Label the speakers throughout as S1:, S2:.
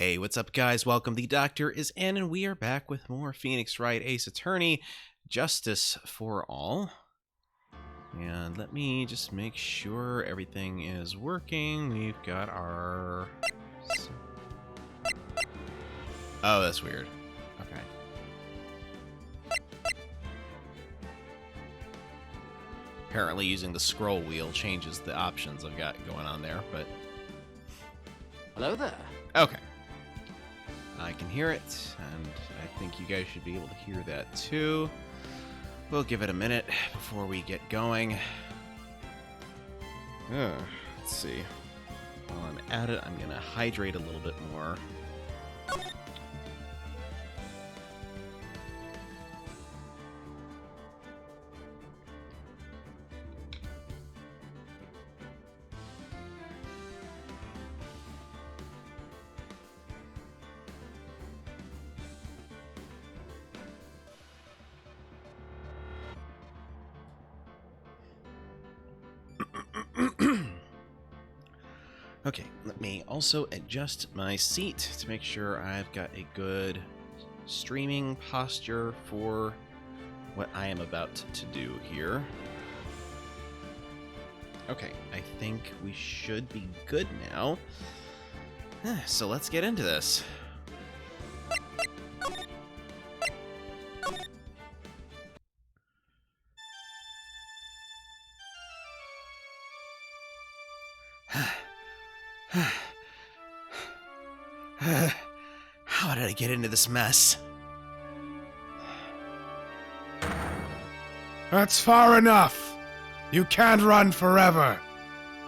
S1: Hey, what's up, guys? Welcome. The Doctor is in, and we are back with more Phoenix Wright Ace Attorney, Justice for All. And let me just make sure everything is working. We've got our... Oh, that's weird. Okay. Apparently using the scroll wheel changes the options I've got going on there, but...
S2: Hello there.
S1: Okay. I can hear it, and I think you guys should be able to hear that too. We'll give it a minute before we get going. Let's see. While I'm at it, I'm going to hydrate a little bit more. Okay, let me also adjust my seat to make sure I've got a good streaming posture for what I am about to do here. Okay, I think we should be good now. So let's get into this. How did I get into this mess?
S3: That's far enough. You can't run forever,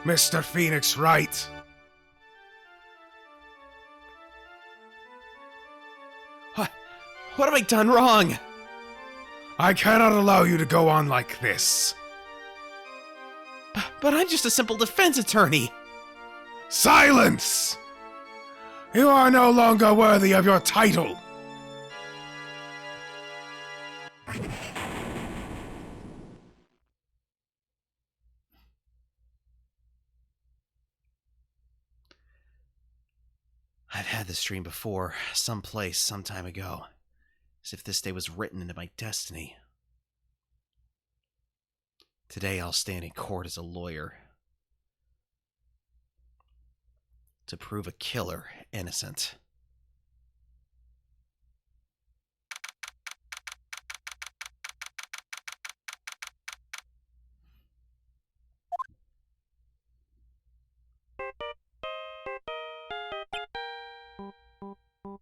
S3: Mr. Phoenix Wright.
S1: What have I done wrong?
S3: I cannot allow you to go on like this.
S1: But I'm just a simple defense attorney.
S3: Silence! You are no longer worthy of your title.
S1: I've had this dream before, someplace, some time ago. As if this day was written into my destiny. Today I'll stand in court as a lawyer. To prove a killer innocent. One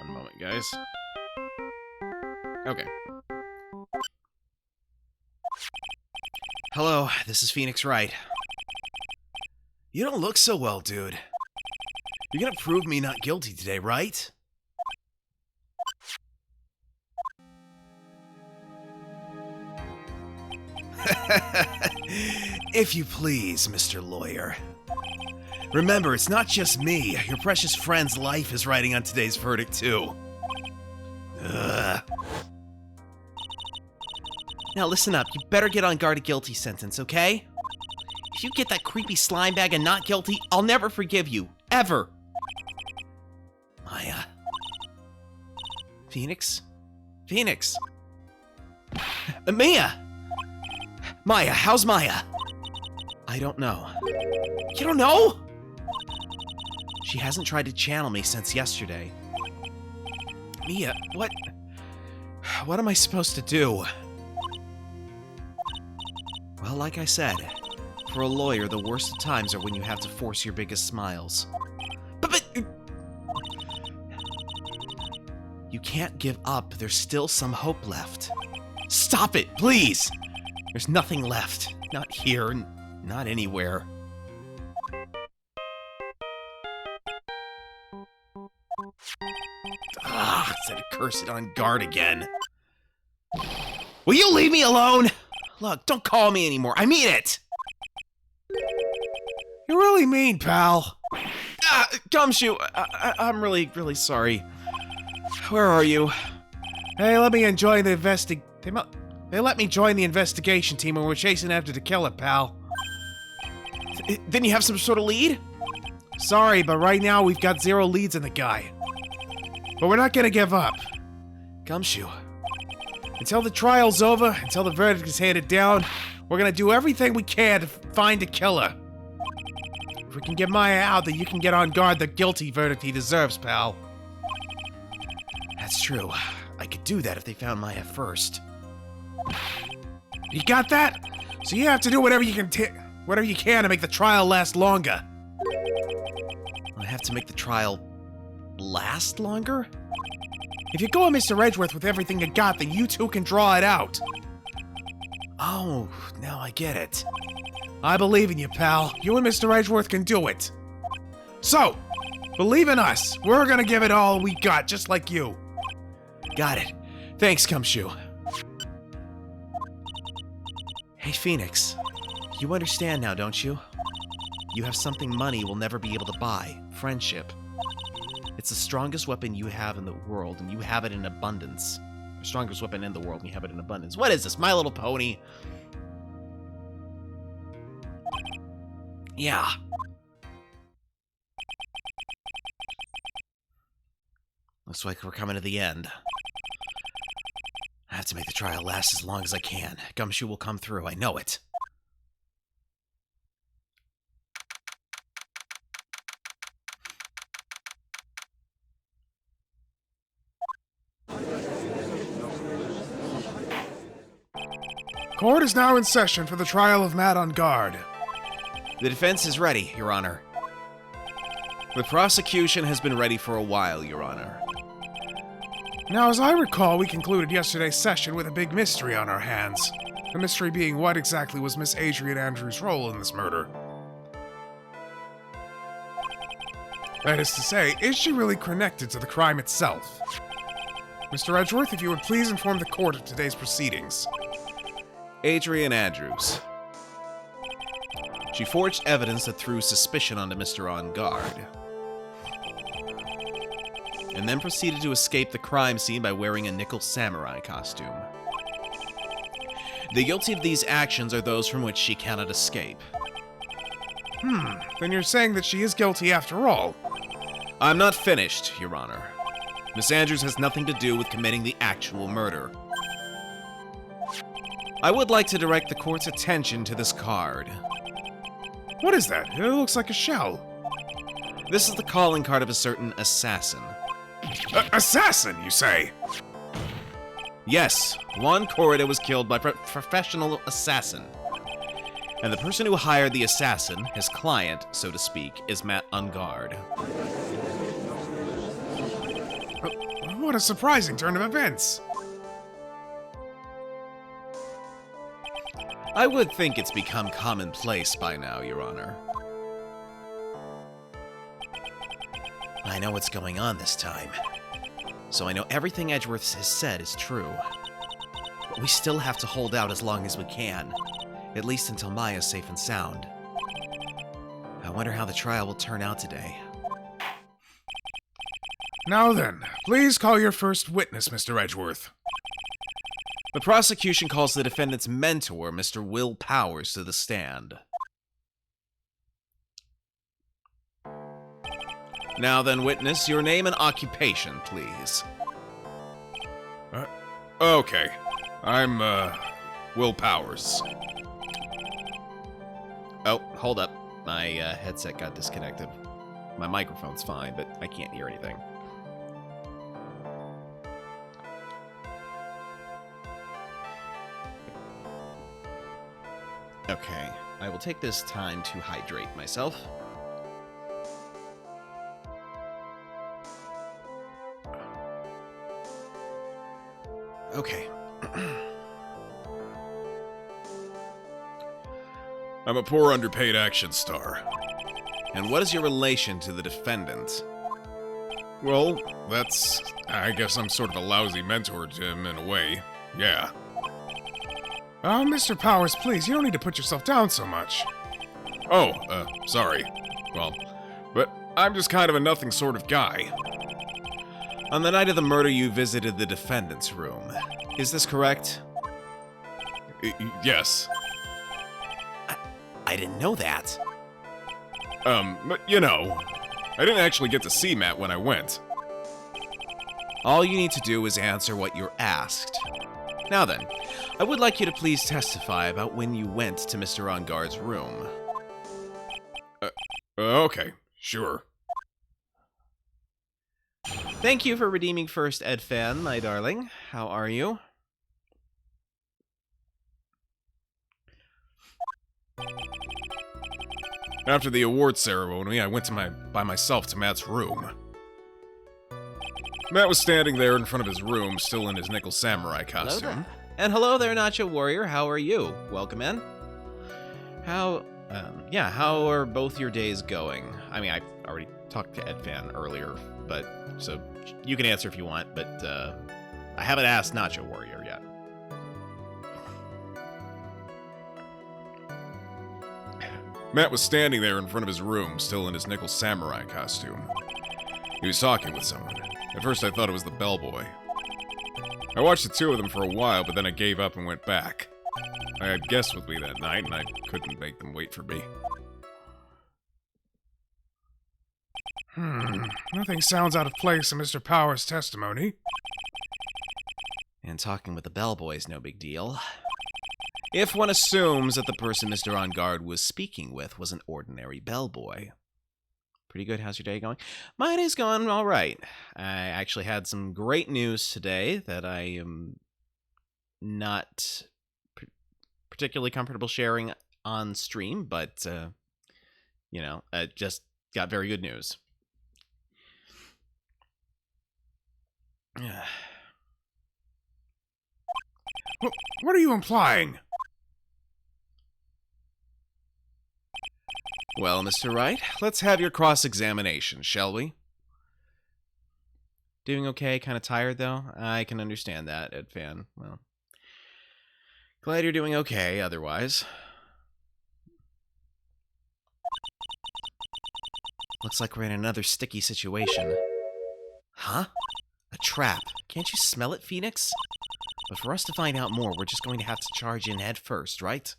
S1: moment, guys. Okay. Hello, this is Phoenix Wright. You don't look so well, dude. You're gonna prove me not guilty today, right? If you please, Mr. Lawyer. Remember, it's not just me. Your precious friend's life is riding on today's verdict, too. Ugh. Now listen up. You better get on guard a guilty sentence, okay? If you get that creepy slime bag and not guilty, I'll never forgive you. Ever. Maya. Phoenix? Phoenix. Mia! Maya, how's Maya? I don't know. You don't know? She hasn't tried to channel me since yesterday. Mia, what am I supposed to do? Well, like I said, for a lawyer, the worst of times are when you have to force your biggest smiles. But you can't give up. There's still some hope left. Stop it, please! There's nothing left. Not here, not anywhere. Ah, said curse it on guard again. Will you leave me alone? Look, don't call me anymore. I mean it!
S3: You're really mean, pal.
S1: Gumshoe, I'm really, really sorry. Where are you?
S3: Hey, let me enjoy the They let me join the investigation team and we're chasing after the killer, pal.
S1: Then you have some sort of lead?
S3: Sorry, but right now we've got 0 leads in the guy. But we're not gonna give up.
S1: Gumshoe.
S3: Until the trial's over, until the verdict is handed down, we're gonna do everything we can to find a killer. If we can get Maya out, then you can get on guard the guilty verdict he deserves, pal.
S1: That's true. I could do that if they found Maya first.
S3: You got that? So you have to do whatever you can to make the trial last longer.
S1: I have to make the trial last longer?
S3: If you go at Mr. Edgeworth with everything you got, then you two can draw it out.
S1: Oh, now I get it.
S3: I believe in you, pal. You and Mr. Edgeworth can do it. So, believe in us. We're gonna give it all we got, just like you.
S1: Got it. Thanks, Gumshoe. Hey, Phoenix. You understand now, don't you? You have something money will never be able to buy. Friendship. It's the strongest weapon you have in the world, and you have it in abundance. The strongest weapon in the world, and you have it in abundance. What is this, My Little Pony? Yeah. Looks like we're coming to the end. I have to make the trial last as long as I can. Gumshoe will come through, I know it.
S3: Court is now in session for the trial of Matt on guard.
S1: The defense is ready, Your Honor. The prosecution has been ready for a while, Your Honor.
S3: Now, as I recall, we concluded yesterday's session with a big mystery on our hands. The mystery being what exactly was Miss Adrian Andrews' role in this murder. That is to say, is she really connected to the crime itself? Mr. Edgeworth, if you would please inform the court of today's proceedings.
S1: Adrian Andrews. She forged evidence that threw suspicion onto Mr. On Guard, and then proceeded to escape the crime scene by wearing a nickel samurai costume. The guilty of these actions are those from which she cannot escape.
S3: Then you're saying that she is guilty after all.
S1: I'm not finished, Your Honor. Miss Andrews has nothing to do with committing the actual murder. I would like to direct the court's attention to this card.
S3: What is that? It looks like a shell.
S1: This is the calling card of a certain assassin.
S3: Assassin, you say?
S1: Yes, Juan Corrida was killed by a professional assassin. And the person who hired the assassin, his client, so to speak, is Matt Ungard.
S3: What a surprising turn of events.
S1: I would think it's become commonplace by now, Your Honor. I know what's going on this time. So I know everything Edgeworth has said is true. But we still have to hold out as long as we can. At least until Maya's safe and sound. I wonder how the trial will turn out today.
S3: Now then, please call your first witness, Mr. Edgeworth.
S1: The prosecution calls the defendant's mentor, Mr. Will Powers, to the stand. Now then, witness, your name and occupation, please.
S3: Okay. I'm, Will Powers.
S1: Oh, hold up. My headset got disconnected. My microphone's fine, but I can't hear anything. Okay, I will take this time to hydrate myself. Okay.
S3: I'm a poor underpaid action star.
S1: And what is your relation to the defendant?
S3: Well, I guess I'm sort of a lousy mentor to him in a way. Yeah. Oh, Mr. Powers, please, you don't need to put yourself down so much. Oh, sorry. Well, but I'm just kind of a nothing sort of guy.
S1: On the night of the murder, you visited the defendant's room. Is this correct?
S3: Yes.
S1: I didn't know that.
S3: But you know, I didn't actually get to see Matt when I went.
S1: All you need to do is answer what you're asked. Now then, I would like you to please testify about when you went to Mr. Onguard's room.
S3: Okay, sure.
S1: Thank you for redeeming first, Ed Fan, my darling. How are you?
S3: After the award ceremony, I went by myself to Matt's room. Matt was standing there in front of his room, still in his nickel samurai costume.
S1: And hello there, Nacho Warrior. How are you? Welcome in. How are both your days going? I mean, I already talked to Ed Fan earlier, but so you can answer if you want, but I haven't asked Nacho Warrior yet.
S3: Matt was standing there in front of his room, still in his nickel samurai costume. He was talking with someone. At first I thought it was the bellboy. I watched the two of them for a while, but then I gave up and went back. I had guests with me that night, and I couldn't make them wait for me. Nothing sounds out of place in Mr. Power's testimony.
S1: And talking with the bellboy is no big deal. If one assumes that the person Mr. Onguard was speaking with was an ordinary bellboy. Pretty good. How's your day going? My day's going all right. I actually had some great news today that I am not particularly comfortable sharing on stream, but, I just got very good news.
S3: What are you implying?
S1: Well, Mr. Wright, let's have your cross-examination, shall we? Doing okay? Kind of tired, though? I can understand that, Ed Fan. Well, glad you're doing okay, otherwise. Looks like we're in another sticky situation. Huh? A trap. Can't you smell it, Phoenix? But for us to find out more, we're just going to have to charge in head first, right?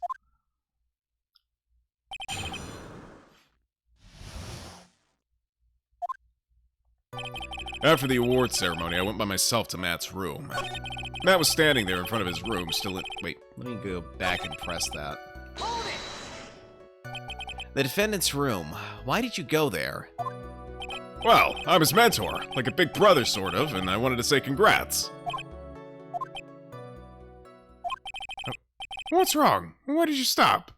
S3: After the award ceremony, I went by myself to Matt's room. Matt was standing there in front of his room, still in...
S1: Wait, let me go back and press that. The defendant's room. Why did you go there?
S3: Well, I'm his mentor, like a big brother, sort of, and I wanted to say congrats. What's wrong? Why did you stop?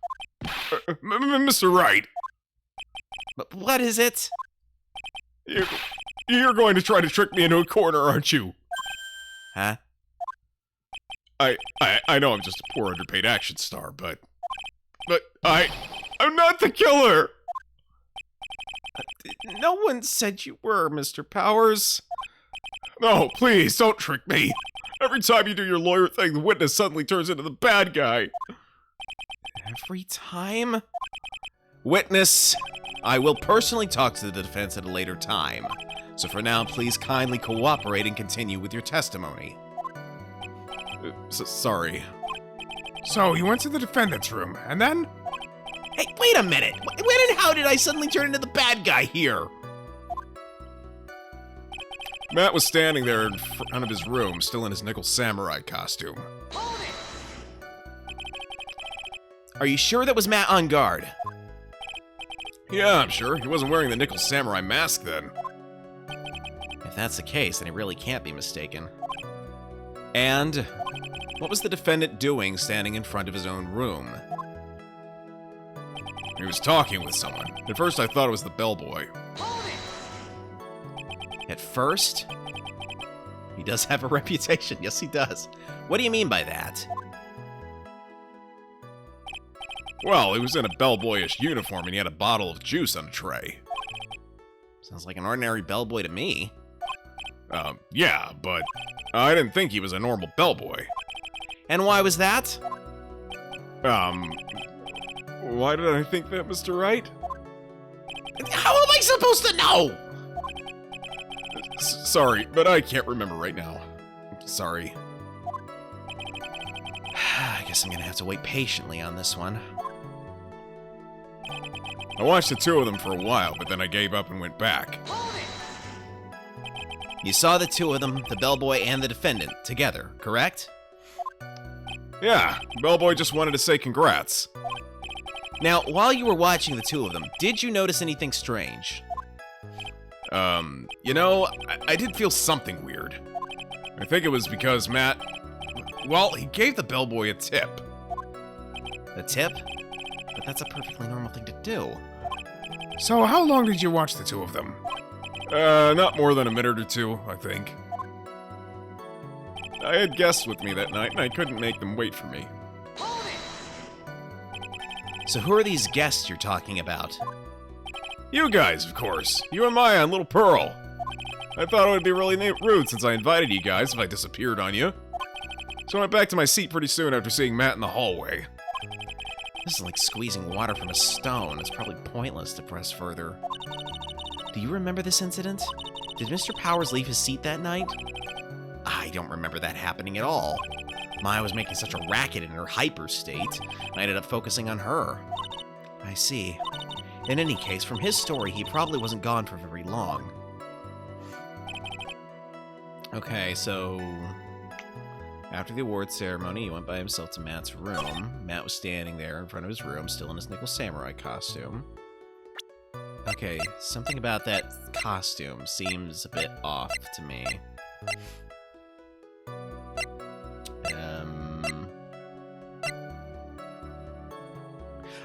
S3: Mr. Wright.
S1: But what is it?
S3: You're going to try to trick me into a corner, aren't you?
S1: Huh?
S3: I know I'm just a poor underpaid action star, but I'm not the killer!
S1: No one said you were, Mr. Powers.
S3: No, please, don't trick me. Every time you do your lawyer thing, the witness suddenly turns into the bad guy.
S1: Every time? Witness, I will personally talk to the defense at a later time. So for now, please kindly cooperate and continue with your testimony.
S3: Sorry. So, you went to the defendant's room, and then?
S1: Hey, wait a minute! When and how did I suddenly turn into the bad guy here?
S3: Matt was standing there in front of his room, still in his nickel samurai costume.
S1: Are you sure that was Matt Onguard?
S3: Yeah, I'm sure. He wasn't wearing the nickel samurai mask then.
S1: If that's the case, then he really can't be mistaken. And what was the defendant doing standing in front of his own room?
S3: He was talking with someone. At first I thought it was the bellboy.
S1: At first? He does have a reputation. Yes, he does. What do you mean by that?
S3: Well, he was in a bellboyish uniform and he had a bottle of juice on a tray.
S1: Sounds like an ordinary bellboy to me.
S3: Yeah, but I didn't think he was a normal bellboy.
S1: And why was that?
S3: Why did I think that, Mr. Wright?
S1: How am I supposed to know?
S3: Sorry, but I can't remember right now. Sorry.
S1: I guess I'm gonna have to wait patiently on this one.
S3: I watched the two of them for a while, but then I gave up and went back.
S1: You saw the two of them, the bellboy and the defendant, together, correct?
S3: Yeah, bellboy just wanted to say congrats.
S1: Now, while you were watching the two of them, did you notice anything strange?
S3: You know, I did feel something weird. I think it was because Matt... Well, he gave the bellboy a tip.
S1: A tip? But that's a perfectly normal thing to do.
S3: So, how long did you watch the two of them? Not more than a minute or two, I think. I had guests with me that night, and I couldn't make them wait for me.
S1: So who are these guests you're talking about?
S3: You guys, of course. You and Maya and Little Pearl. I thought it would be really rude since I invited you guys if I disappeared on you. So I went back to my seat pretty soon after seeing Matt in the hallway.
S1: This is like squeezing water from a stone. It's probably pointless to press further. Do you remember this incident? Did Mr. Powers leave his seat that night? I don't remember that happening at all. Maya was making such a racket in her hyper state, I ended up focusing on her. I see. In any case, from his story, he probably wasn't gone for very long. Okay, so... After the awards ceremony, he went by himself to Matt's room. Matt was standing there in front of his room, still in his nickel samurai costume. Okay, something about that costume seems a bit off to me.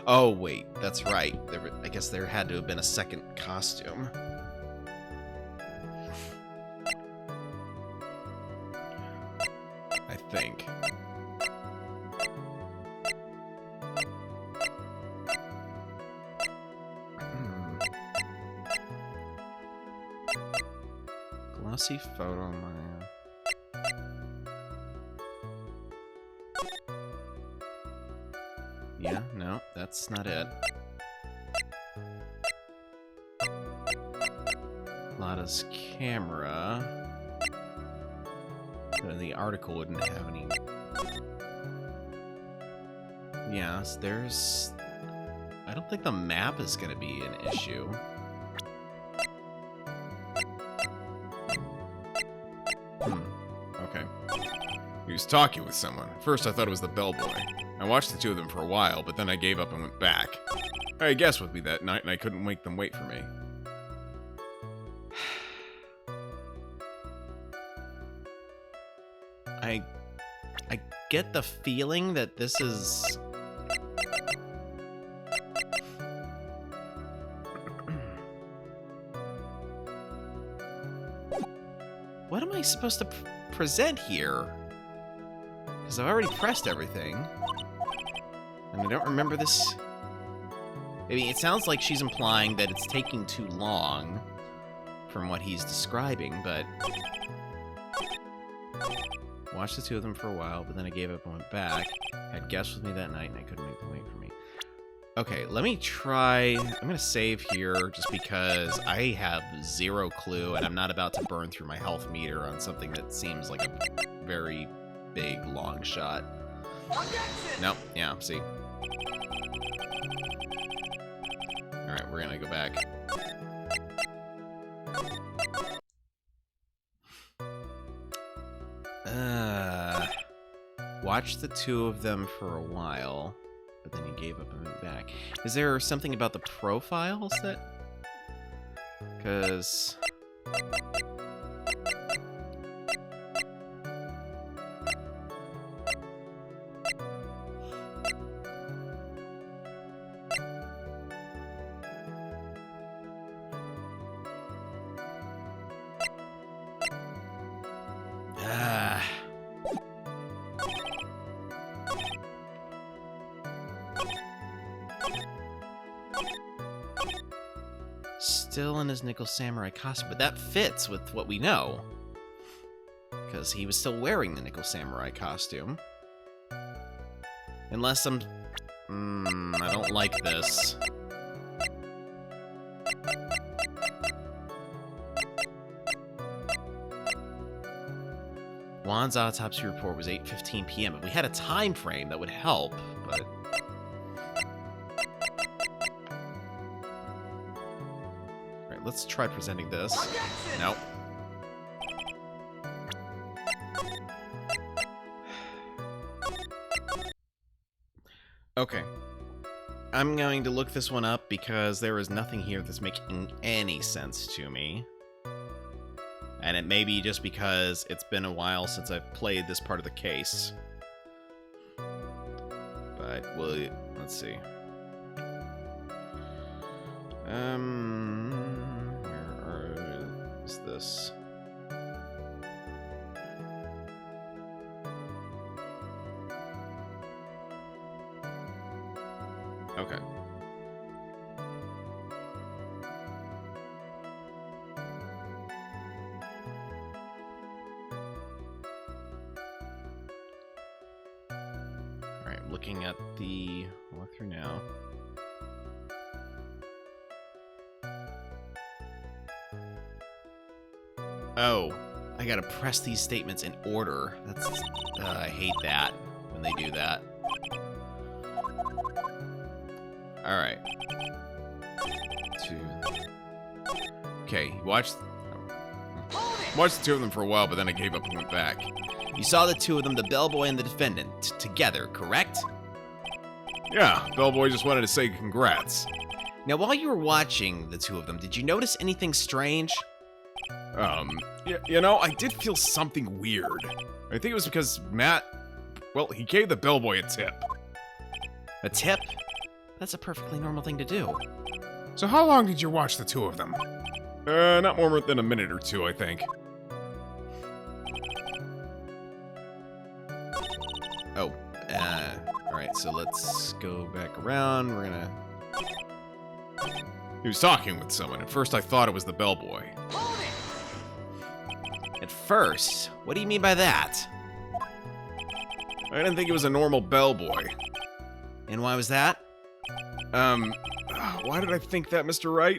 S1: Oh, wait, that's right. I guess there had to have been a second costume. I think. Glossy photo, man. Yeah, no, that's not it. Lada's camera. The article wouldn't have any... Yes, there's... I don't think the map is going to be an issue. Okay. He was talking with someone. At first I thought it was the bellboy. I watched the two of them for a while, but then I gave up and went back. I had guests with me that night, and I couldn't make them wait for me. I get the feeling that this is... What am I supposed to present here? Because I've already pressed everything. And I don't remember this... I mean, it sounds like she's implying that it's taking too long from what he's describing, but... Watched the two of them for a while, but then I gave up and went back. Had guests with me that night, and I couldn't make them wait for me. Okay, let me try... I'm gonna save here, just because I have zero clue, and I'm not about to burn through my health meter on something that seems like a very big, long shot. Nope, yeah, see. Alright, we're gonna go back. Watched the two of them for a while, but then he gave up and went back. Is there something about the profiles that... Because... Still in his nickel samurai costume, but that fits with what we know. Because he was still wearing the nickel samurai costume. Unless I'm... I don't like this. Juan's autopsy report was 8:15 p.m. If we had a time frame, that would help, but... let's try presenting this. Nope. Okay. I'm going to look this one up because there is nothing here that's making any sense to me. And it may be just because it's been a while since I've played this part of the case. But, well, let's see. Where is this? Okay. Alright, looking at the walkthrough now. Oh, I gotta press these statements in order. That's, I hate that when they do that. Alright. Okay, watched the two of them for a while, but then I gave up and went back. You saw the two of them, the bellboy and the defendant, together, correct?
S3: Yeah, bellboy just wanted to say congrats.
S1: Now, while you were watching the two of them, did you notice anything strange?
S3: You know, I did feel something weird. I think it was because Matt, well, he gave the bellboy a tip.
S1: A tip? That's a perfectly normal thing to do.
S3: So how long did you watch the two of them? Not more than a minute or two, I think.
S1: Oh, alright, so let's go back around. We're gonna...
S3: He was talking with someone. At first I thought it was the bellboy.
S1: At first? What do you mean by that?
S3: I didn't think it was a normal bellboy.
S1: And why was that?
S3: Why did I think that, Mr. Wright?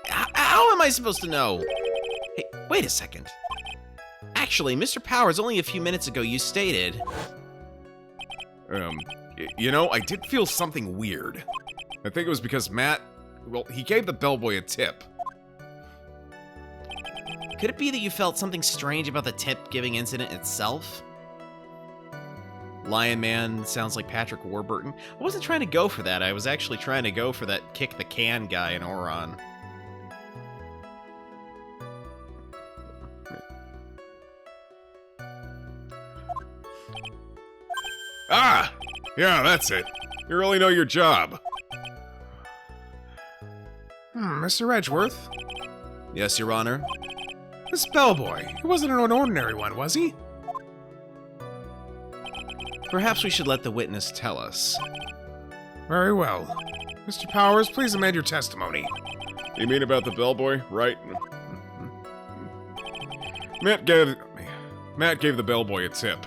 S1: How am I supposed to know? Hey, wait a second. Actually, Mr. Powers, only a few minutes ago you stated...
S3: You know, I did feel something weird. I think it was because Matt, well, he gave the bellboy a tip.
S1: Could it be that you felt something strange about the tip-giving incident itself? Lion Man sounds like Patrick Warburton. I wasn't trying to go for that. I was actually trying to go for that kick-the-can guy in Oron.
S3: Ah! Yeah, that's it. You really know your job. Mr. Edgeworth?
S1: Yes, Your Honor?
S3: This bellboy, he wasn't an ordinary one, was he?
S1: Perhaps we should let the witness tell us.
S3: Very well. Mr. Powers, please amend your testimony. You mean about the bellboy, right? Matt gave the bellboy a tip.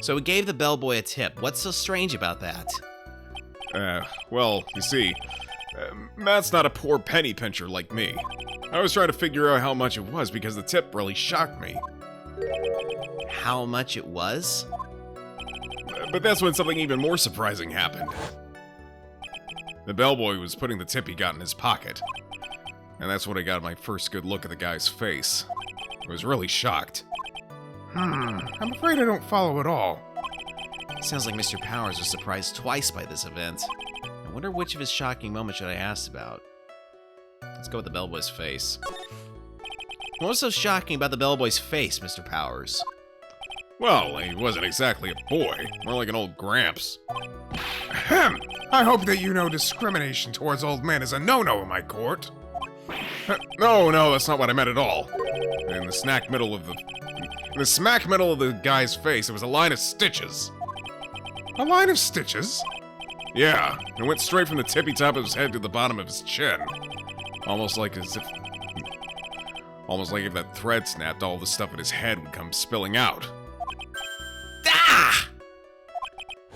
S1: So he gave the bellboy a tip. What's so strange about that?
S3: Well, you see, Matt's not a poor penny pincher like me. I was trying to figure out how much it was because the tip really shocked me.
S1: How much it was?
S3: But that's when something even more surprising happened. The bellboy was putting the tip he got in his pocket. And that's when I got my first good look at the guy's face. I was really shocked. I'm afraid I don't follow at all.
S1: Sounds like Mr. Powers was surprised twice by this event. I wonder which of his shocking moments should I ask about. Let's go with the bellboy's face. What was so shocking about the bellboy's face, Mr. Powers?
S3: Well, he wasn't exactly a boy, more like an old gramps. Ahem! I hope that you know discrimination towards old men is a no-no in my court. No, that's not what I meant at all. In the smack middle of the guy's face, there was a line of stitches. A line of stitches? Yeah, it went straight from the tippy top of his head to the bottom of his chin. Almost like if that thread snapped, all the stuff in his head would come spilling out.
S1: Ah!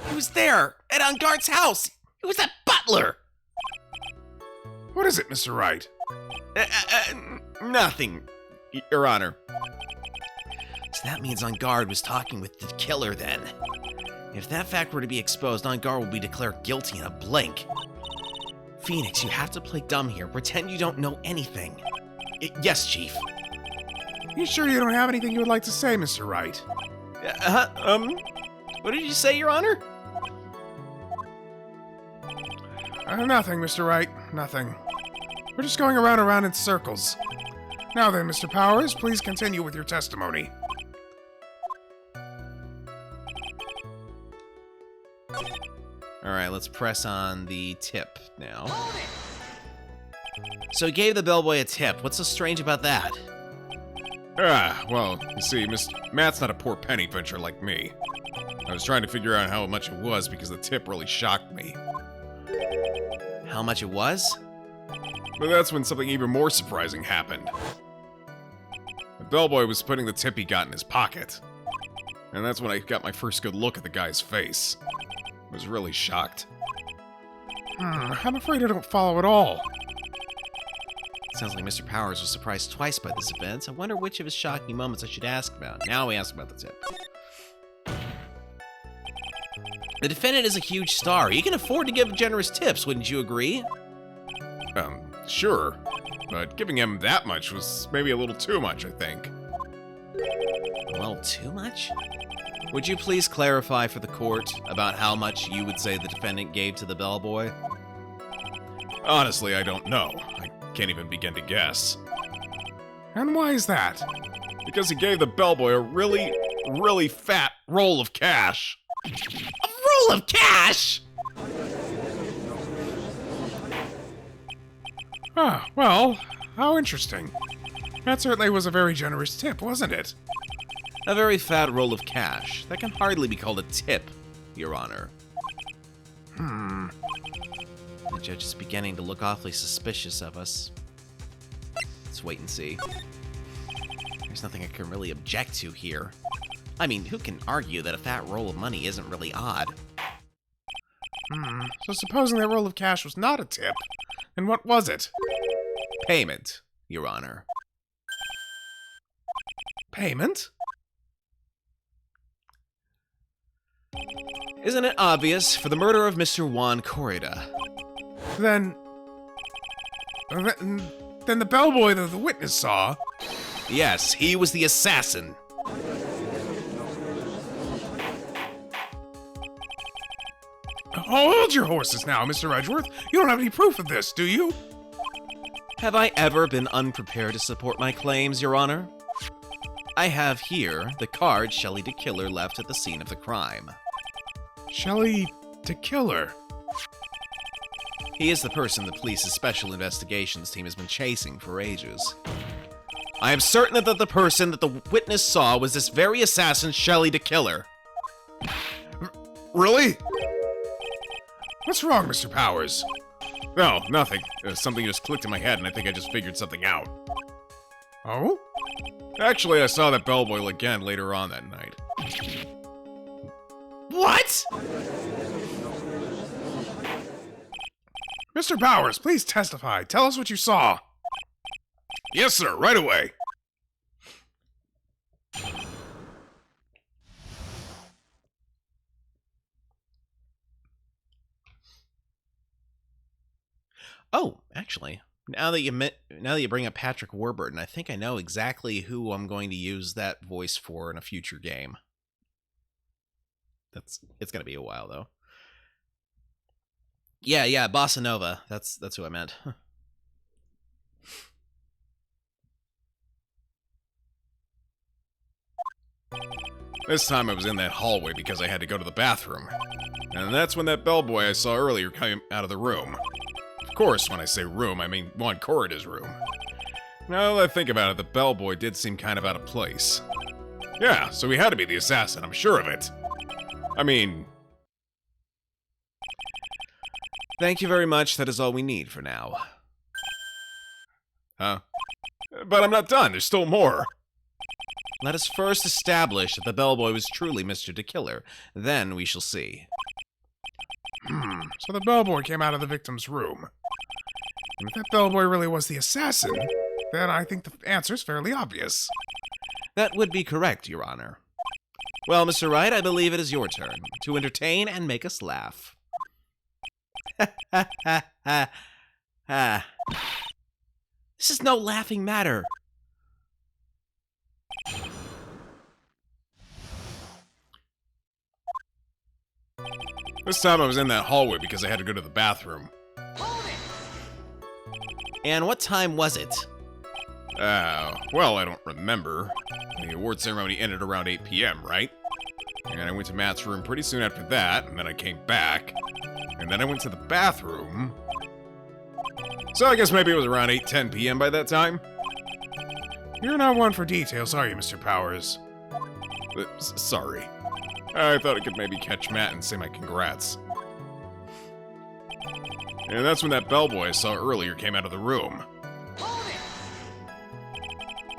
S1: He was there, at Unguard's house! It was that butler!
S3: What is it, Mr. Wright?
S1: Nothing, Your Honor. So that means On Guard was talking with the killer then. If that fact were to be exposed, On Guard will be declared guilty in a blink. Phoenix, you have to play dumb here. Pretend you don't know anything. Yes, Chief.
S3: You sure you don't have anything you would like to say, Mr. Wright?
S1: What did you say, Your Honor?
S3: Nothing, Mr. Wright. Nothing. We're just going around and around in circles. Now then, Mr. Powers, please continue with your testimony.
S1: Alright, let's press on the tip now. So he gave the bellboy a tip. What's so strange about that?
S3: Well, you see, Matt's not a poor penny pincher like me. I was trying to figure out how much it was because the tip really shocked me.
S1: How much it was?
S3: But that's when something even more surprising happened. The bellboy was putting the tip he got in his pocket. And that's when I got my first good look at the guy's face. I was really shocked. I'm afraid I don't follow at all.
S1: Sounds like Mr. Powers was surprised twice by this event. I wonder which of his shocking moments I should ask about. Now we ask about the tip. The defendant is a huge star. He can afford to give generous tips, wouldn't you agree?
S3: Sure. But giving him that much was maybe a little too much, I think.
S1: A little too much? Would you please clarify for the court about how much you would say the defendant gave to the bellboy?
S3: Honestly, I don't know. I can't even begin to guess. And why is that? Because he gave the bellboy a really, really fat roll of cash.
S1: A roll of cash?!
S3: Ah, well, how interesting. That certainly was a very generous tip, wasn't it?
S1: A very fat roll of cash. That can hardly be called a tip, Your Honor. The judge is beginning to look awfully suspicious of us. Let's wait and see. There's nothing I can really object to here. I mean, who can argue that a fat roll of money isn't really odd?
S3: So supposing that roll of cash was not a tip, then what was it?
S1: Payment, Your Honor.
S3: Payment?
S1: Isn't it obvious? For the murder of Mr. Juan Corrida.
S3: Then the bellboy that the witness saw...
S1: Yes, he was the assassin.
S3: Hold your horses now, Mr. Edgeworth. You don't have any proof of this, do you?
S1: Have I ever been unprepared to support my claims, Your Honor? I have here the card Shelley the Killer left at the scene of the crime.
S3: Shelley the Killer?
S1: He is the person the police's special investigations team has been chasing for ages. I am certain that the person that the witness saw was this very assassin, Shelley the Killer.
S3: Really? What's wrong, Mr. Powers? No, nothing. Something just clicked in my head and I think I just figured something out. Oh? Actually, I saw that bellboy again later on that night.
S1: What?
S3: Mr. Powers, please testify. Tell us what you saw. Yes, sir, right away.
S1: Oh, actually, now that you bring up Patrick Warburton, I think I know exactly who I'm going to use that voice for in a future game. It's gonna be a while though. Yeah, Bossa Nova. That's who I meant.
S3: This time I was in that hallway because I had to go to the bathroom. And that's when that bellboy I saw earlier came out of the room. Of course, when I say room, I mean Juan Corrida's room. Now that I think about it, the bellboy did seem kind of out of place. Yeah, so he had to be the assassin, I'm sure of it. I mean...
S1: Thank you very much. That is all we need for now.
S3: Huh? But I'm not done. There's still more.
S1: Let us first establish that the bellboy was truly Mr. the Killer. Then we shall see.
S3: So the bellboy came out of the victim's room. And if that bellboy really was the assassin, then I think the answer's fairly obvious.
S1: That would be correct, Your Honor. Well, Mr. Wright, I believe it is your turn to entertain and make us laugh. Ha ha ha ha. This is no laughing matter.
S3: This time I was in that hallway because I had to go to the bathroom.
S1: And what time was it?
S3: Well, I don't remember. The award ceremony ended around 8 p.m., right? And I went to Matt's room pretty soon after that, and then I came back. And then I went to the bathroom. So I guess maybe it was around 8:10 p.m. by that time? You're not one for details, are you, Mr. Powers? Sorry. I thought I could maybe catch Matt and say my congrats. And that's when that bellboy I saw earlier came out of the room.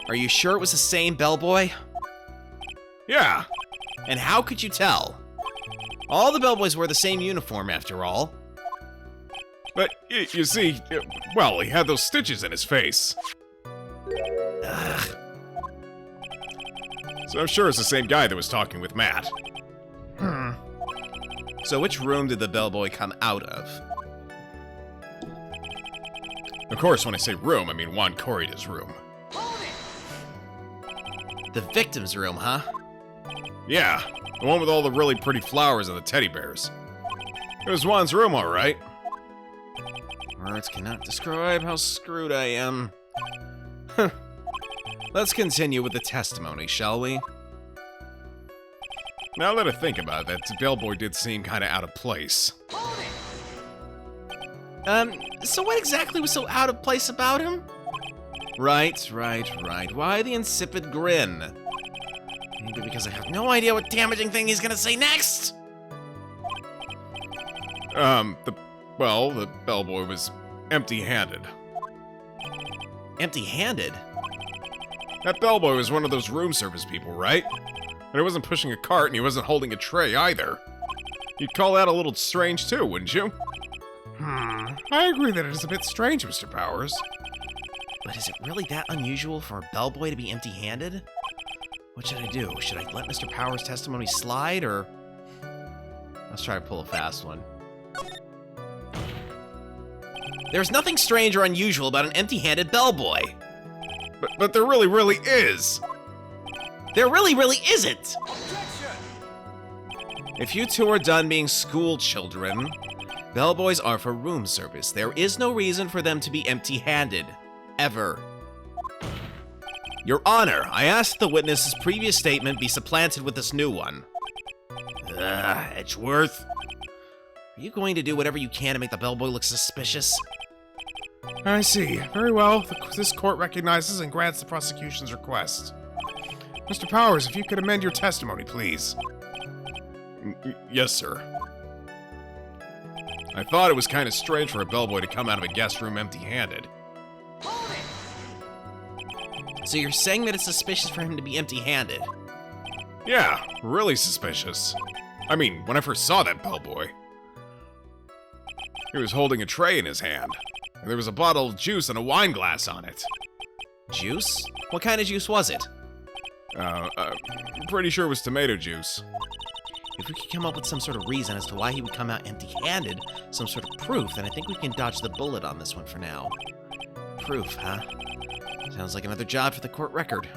S1: Are you sure it was the same bellboy?
S3: Yeah.
S1: And how could you tell? All the bellboys wear the same uniform, after all.
S3: But, you see, well, he had those stitches in his face.
S1: Ugh.
S3: So I'm sure it's the same guy that was talking with Matt.
S1: So which room did the bellboy come out of?
S3: Of course, when I say room, I mean Juan Corrida's room.
S1: The victim's room, huh?
S3: Yeah, the one with all the really pretty flowers and the teddy bears. It was Juan's room, all right.
S1: Words cannot describe how screwed I am. Let's continue with the testimony, shall we?
S3: Now that I think about it, that bellboy did seem kind of out of place.
S1: So what exactly was so out of place about him? Right. Why the insipid grin? Maybe because I have no idea what damaging thing he's gonna say next?
S3: The bellboy was empty-handed.
S1: Empty-handed?
S3: That bellboy was one of those room service people, right? But he wasn't pushing a cart and he wasn't holding a tray either. You'd call that a little strange too, wouldn't you? I agree that it is a bit strange, Mr. Powers.
S1: But is it really that unusual for a bellboy to be empty-handed? What should I do? Should I let Mr. Powers' testimony slide, or... Let's try to pull a fast one. There's nothing strange or unusual about an empty-handed bellboy.
S3: But there really is.
S1: There really isn't! If you two are done being school children, bellboys are for room service. There is no reason for them to be empty-handed. Ever. Your Honor, I ask the witness's previous statement be supplanted with this new one. Edgeworth. Are you going to do whatever you can to make the bellboy look suspicious?
S3: I see. Very well. This court recognizes and grants the prosecution's request. Mr. Powers, if you could amend your testimony, please. Yes, sir. I thought it was kind of strange for a bellboy to come out of a guest room empty-handed.
S1: So you're saying that it's suspicious for him to be empty-handed?
S3: Yeah, really suspicious. I mean, when I first saw that bellboy, he was holding a tray in his hand, and there was a bottle of juice and a wine glass on it.
S1: Juice? What kind of juice was it?
S3: Pretty sure it was tomato juice.
S1: If we could come up with some sort of reason as to why he would come out empty-handed, some sort of proof, then I think we can dodge the bullet on this one for now. Proof, huh? Sounds like another job for the court record.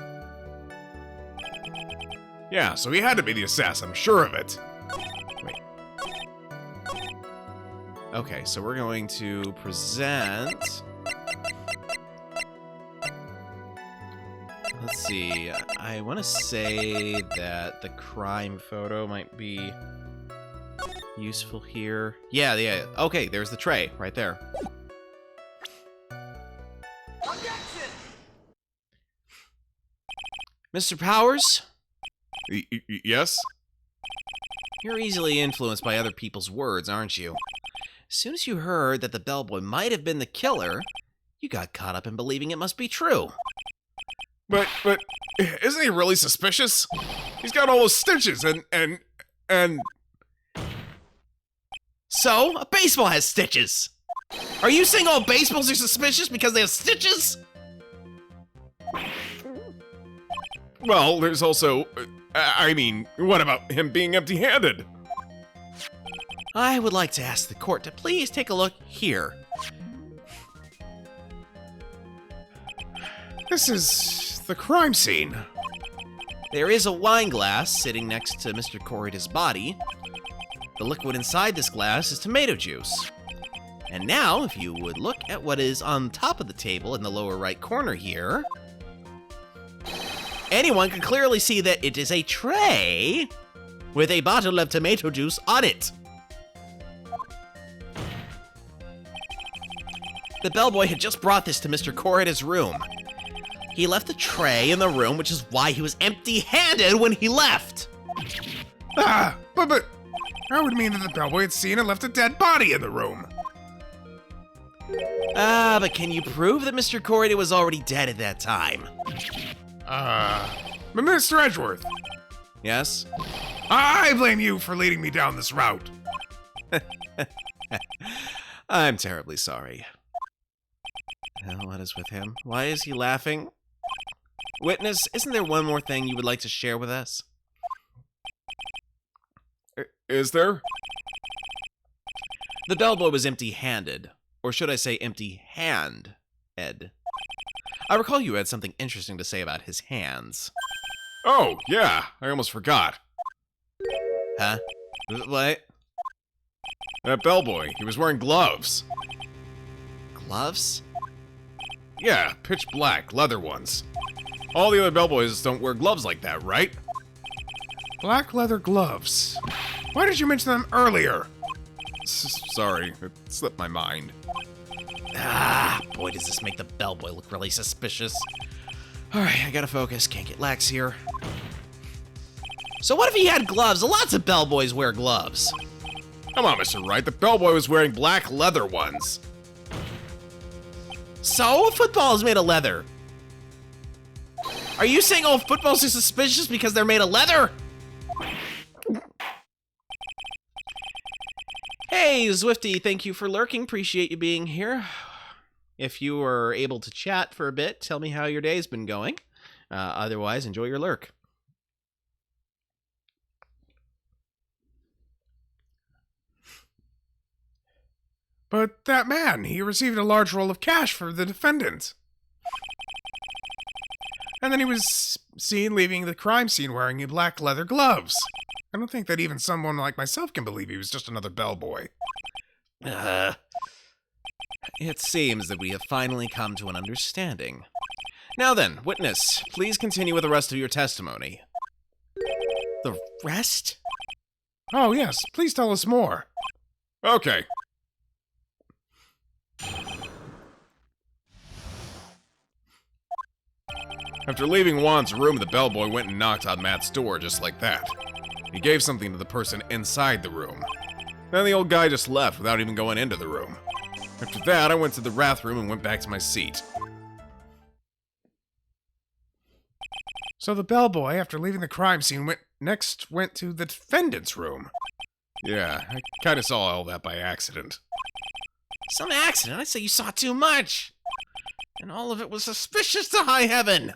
S3: Yeah, so he had to be the assassin, I'm sure of it.
S1: Wait. Okay, so we're going to present... Let's see, I want to say that the crime photo might be useful here. Yeah, okay, there's the tray, right there.
S2: Objection!
S1: Mr. Powers?
S3: Yes?
S1: You're easily influenced by other people's words, aren't you? As soon as you heard that the bellboy might have been the killer, you got caught up in believing it must be true.
S3: But, isn't he really suspicious? He's got all those stitches and...
S1: So, a baseball has stitches! Are you saying all baseballs are suspicious because they have stitches?
S3: Well, there's also... I mean, what about him being empty-handed?
S1: I would like to ask the court to please take a look here.
S3: This is the crime scene.
S1: There is a wine glass sitting next to Mr. Corrida's body. The liquid inside this glass is tomato juice. And now, if you would look at what is on top of the table in the lower right corner here, anyone can clearly see that it is a tray with a bottle of tomato juice on it. The bellboy had just brought this to Mr. Corrida's room. He left the tray in the room, which is why he was empty-handed when he left.
S3: Ah, but that would mean that the bellboy had seen and left a dead body in the room.
S1: But can you prove that Mr. Corrida was already dead at that time?
S3: But Mr. Edgeworth,
S1: Yes?
S3: I blame you for leading me down this route.
S1: I'm terribly sorry. What is with him? Why is he laughing? Witness, isn't there one more thing you would like to share with us?
S3: Is there?
S1: The bellboy was empty-handed. Or should I say empty-hand, Ed. I recall you had something interesting to say about his hands.
S3: Oh, yeah, I almost forgot.
S1: Huh? What?
S3: That bellboy, he was wearing gloves.
S1: Gloves?
S3: Yeah, pitch black, leather ones. All the other bellboys don't wear gloves like that, right? Black leather gloves. Why did you mention them earlier? Sorry, it slipped my mind.
S1: Boy, does this make the bellboy look really suspicious. Alright, I gotta focus. Can't get lax here. So what if he had gloves? Lots of bellboys wear gloves.
S3: Come on, Mr. Wright, the bellboy was wearing black leather ones.
S1: So? A football is made of leather. Are you saying all footballs are suspicious because they're made of leather? Hey, Zwifty, thank you for lurking. Appreciate you being here. If you are able to chat for a bit, tell me how your day's been going. Otherwise, enjoy your lurk.
S3: But that man, he received a large roll of cash for the defendant. And then he was seen leaving the crime scene wearing black leather gloves. I don't think that even someone like myself can believe he was just another bellboy.
S1: It seems that we have finally come to an understanding. Now then, witness, please continue with the rest of your testimony. The rest?
S3: Oh, yes, please tell us more. Okay. After leaving Juan's room, the bellboy went and knocked on Matt's door just like that. He gave something to the person inside the room. Then the old guy just left without even going into the room. After that, I went to the bathroom and went back to my seat. So the bellboy, after leaving the crime scene, went to the defendant's room. Yeah, I kind of saw all that by accident.
S1: Some accident? I say you saw too much. And all of it was suspicious to high heaven.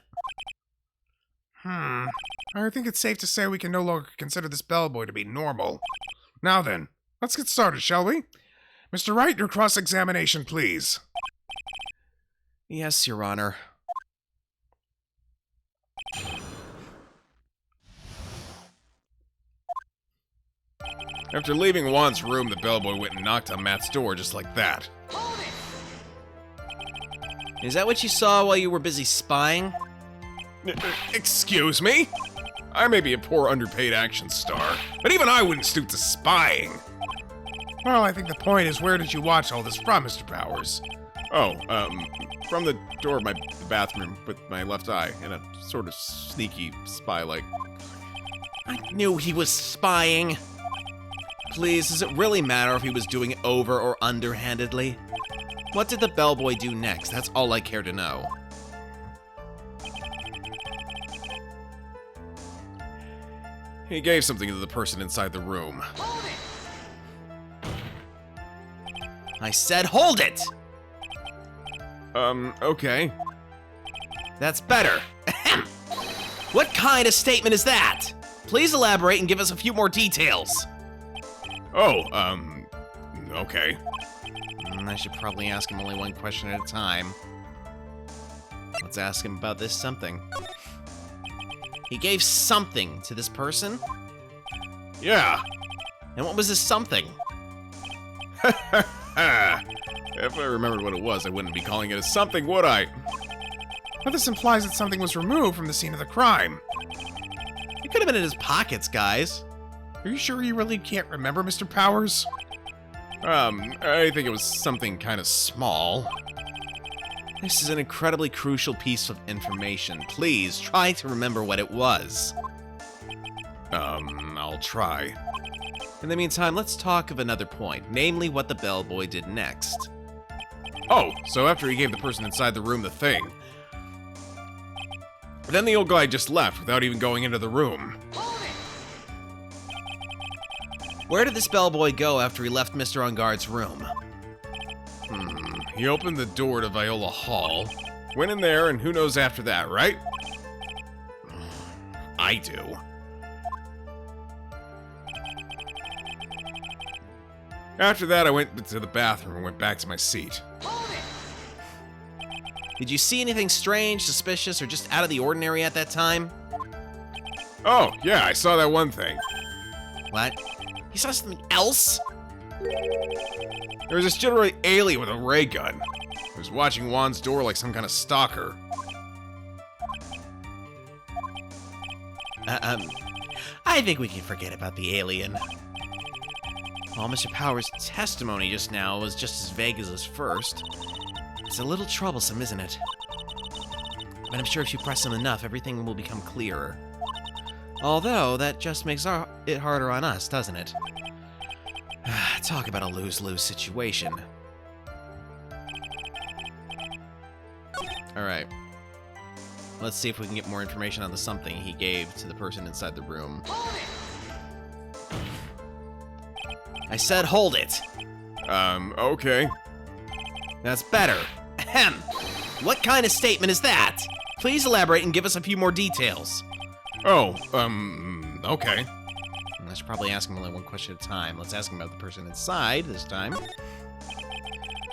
S3: I think it's safe to say we can no longer consider this bellboy to be normal. Now then, let's get started, shall we? Mr. Wright, your cross-examination, please.
S1: Yes, Your Honor.
S3: After leaving Juan's room, the bellboy went and knocked on Matt's door just like that.
S2: Hold it!
S1: Is that what you saw while you were busy spying?
S3: Excuse me? I may be a poor underpaid action star, but even I wouldn't stoop to spying. Well, I think the point is, where did you watch all this from, Mr. Powers? Oh, from the door of the bathroom with my left eye, in a sort of sneaky, spy-like.
S1: I knew he was spying. Please, does it really matter if he was doing it over or underhandedly? What did the bellboy do next? That's all I care to know.
S3: He gave something to the person inside the room.
S2: Hold it!
S1: I said hold it!
S3: Okay.
S1: That's better. What kind of statement is that? Please elaborate and give us a few more details.
S3: Oh, okay.
S1: I should probably ask him only one question at a time. Let's ask him about this something. He gave something to this person?
S3: Yeah.
S1: And what was this something?
S3: If I remembered what it was, I wouldn't be calling it a something, would I? But this implies that something was removed from the scene of the crime.
S1: It could have been in his pockets, guys.
S3: Are you sure you really can't remember, Mr. Powers? I think it was something kind of small.
S1: This is an incredibly crucial piece of information. Please, try to remember what it was.
S3: I'll try.
S1: In the meantime, let's talk of another point, namely what the bellboy did next.
S3: Oh, so after he gave the person inside the room the thing, then the old guy just left without even going into the room.
S1: Where did this bellboy go after he left Mr. On Guard's room?
S3: He opened the door to Viola Hall, went in there, and who knows after that, right?
S1: I do.
S3: After that, I went to the bathroom and went back to my seat.
S1: Did you see anything strange, suspicious, or just out of the ordinary at that time?
S3: Oh, yeah, I saw that one thing.
S1: What? You saw something else?
S3: There was this generally alien with a ray gun. He was watching Juan's door like some kind of stalker.
S1: I think we can forget about the alien. Well, Mr. Powers' testimony just now was just as vague as his first. It's a little troublesome, isn't it? But I'm sure if you press him enough, everything will become clearer. Although, that just makes it harder on us, doesn't it? Talk about a lose-lose situation. Alright. Let's see if we can get more information on the something he gave to the person inside the room. I said hold it!
S3: Okay.
S1: That's better. Ahem! What kind of statement is that? Please elaborate and give us a few more details.
S3: Oh, okay.
S1: I should probably ask him only one question at a time. Let's ask him about the person inside this time.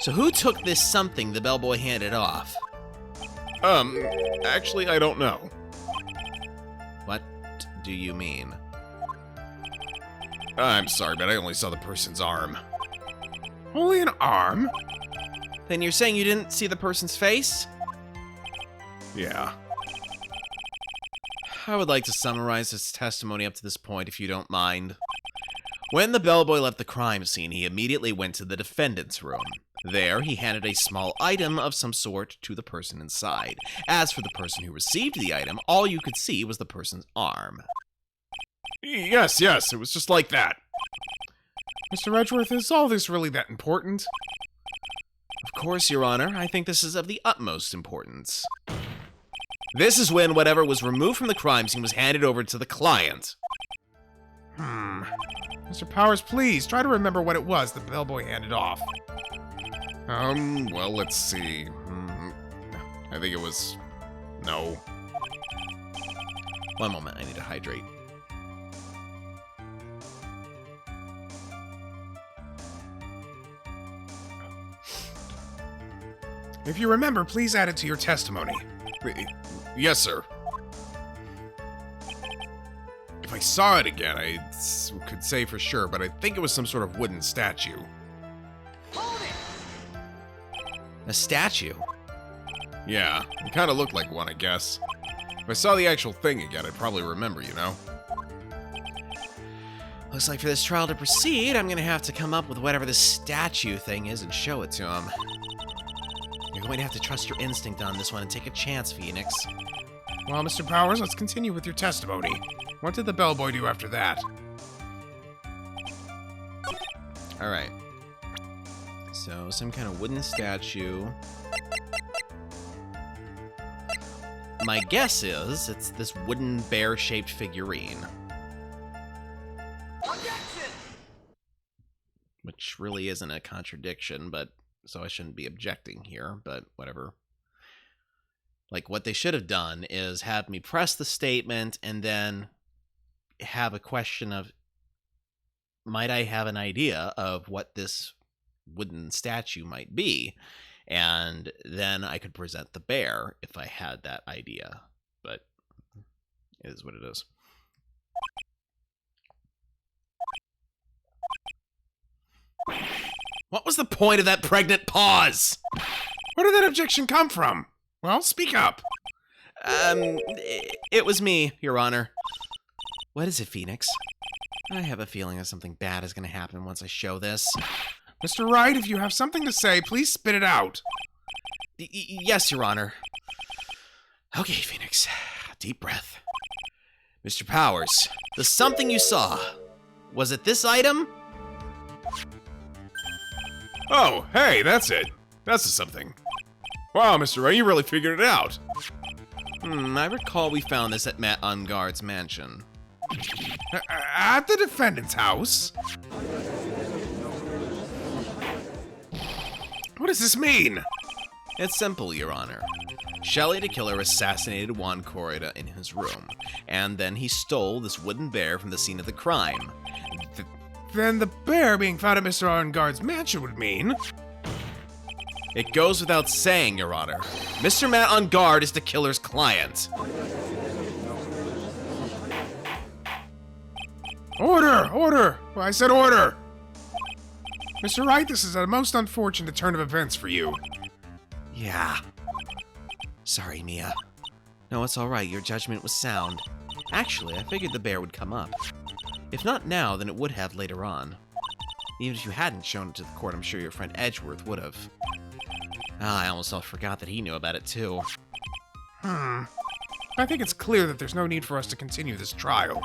S1: So who took this something the bellboy handed off?
S3: Actually, I don't know.
S1: What do you mean?
S3: I'm sorry, but I only saw the person's arm. Only an arm?
S1: Then you're saying you didn't see the person's face?
S3: Yeah.
S1: I would like to summarize his testimony up to this point, if you don't mind. When the bellboy left the crime scene, he immediately went to the defendant's room. There, he handed a small item of some sort to the person inside. As for the person who received the item, all you could see was the person's arm.
S3: Yes, it was just like that. Mr. Edgeworth, is all this really that important?
S1: Of course, Your Honor. I think this is of the utmost importance. This is when whatever was removed from the crime scene was handed over to the client.
S3: Mr. Powers, please, try to remember what it was the bellboy handed off. Well, let's see. I think it was... No.
S1: One moment, I need to hydrate.
S3: If you remember, please add it to your testimony. Yes, sir. If I saw it again, I could say for sure, but I think it was some sort of wooden statue.
S1: A statue?
S3: Yeah, it kind of looked like one, I guess. If I saw the actual thing again, I'd probably remember, you know?
S1: Looks like for this trial to proceed, I'm gonna have to come up with whatever this statue thing is and show it to him. You're going to have to trust your instinct on this one and take a chance, Phoenix.
S3: Well, Mr. Powers, let's continue with your testimony. What did the bellboy do after that?
S1: Alright. So, some kind of wooden statue. My guess is it's this wooden bear-shaped figurine.
S2: Objection!
S1: Which really isn't a contradiction, but so I shouldn't be objecting here, but whatever. Like, what they should have done is have me press the statement and then have a question of, might I have an idea of what this wooden statue might be? And then I could present the bear if I had that idea. But it is what it is. What was the point of that pregnant pause?
S3: Where did that objection come from? Well, speak up.
S1: It was me, Your Honor. What is it, Phoenix? I have a feeling that something bad is going to happen once I show this.
S3: Mr. Wright, if you have something to say, please spit it out.
S1: Yes, Your Honor. Okay, Phoenix. Deep breath. Mr. Powers, the something you saw, was it this item?
S3: Oh, hey, that's it. That's the something. Wow, Mr. Wright, you really figured it out.
S1: I recall we found this at Matt Unguard's mansion.
S3: At the defendant's house? What does this mean?
S1: It's simple, Your Honor. Shelley the Killer assassinated Juan Corrida in his room, and then he stole this wooden bear from the scene of the crime.
S3: Then the bear being found at Mr. Unguard's mansion would mean...
S1: It goes without saying, Your Honor. Mr. Matt Ungard is the killer's client.
S3: Order! Order! I said order! Mr. Wright, this is a most unfortunate turn of events for you.
S1: Yeah. Sorry, Mia. No, it's all right. Your judgment was sound. Actually, I figured the bear would come up. If not now, then it would have later on. Even if you hadn't shown it to the court, I'm sure your friend Edgeworth would have. I almost forgot that he knew about it, too.
S3: I think it's clear that there's no need for us to continue this trial.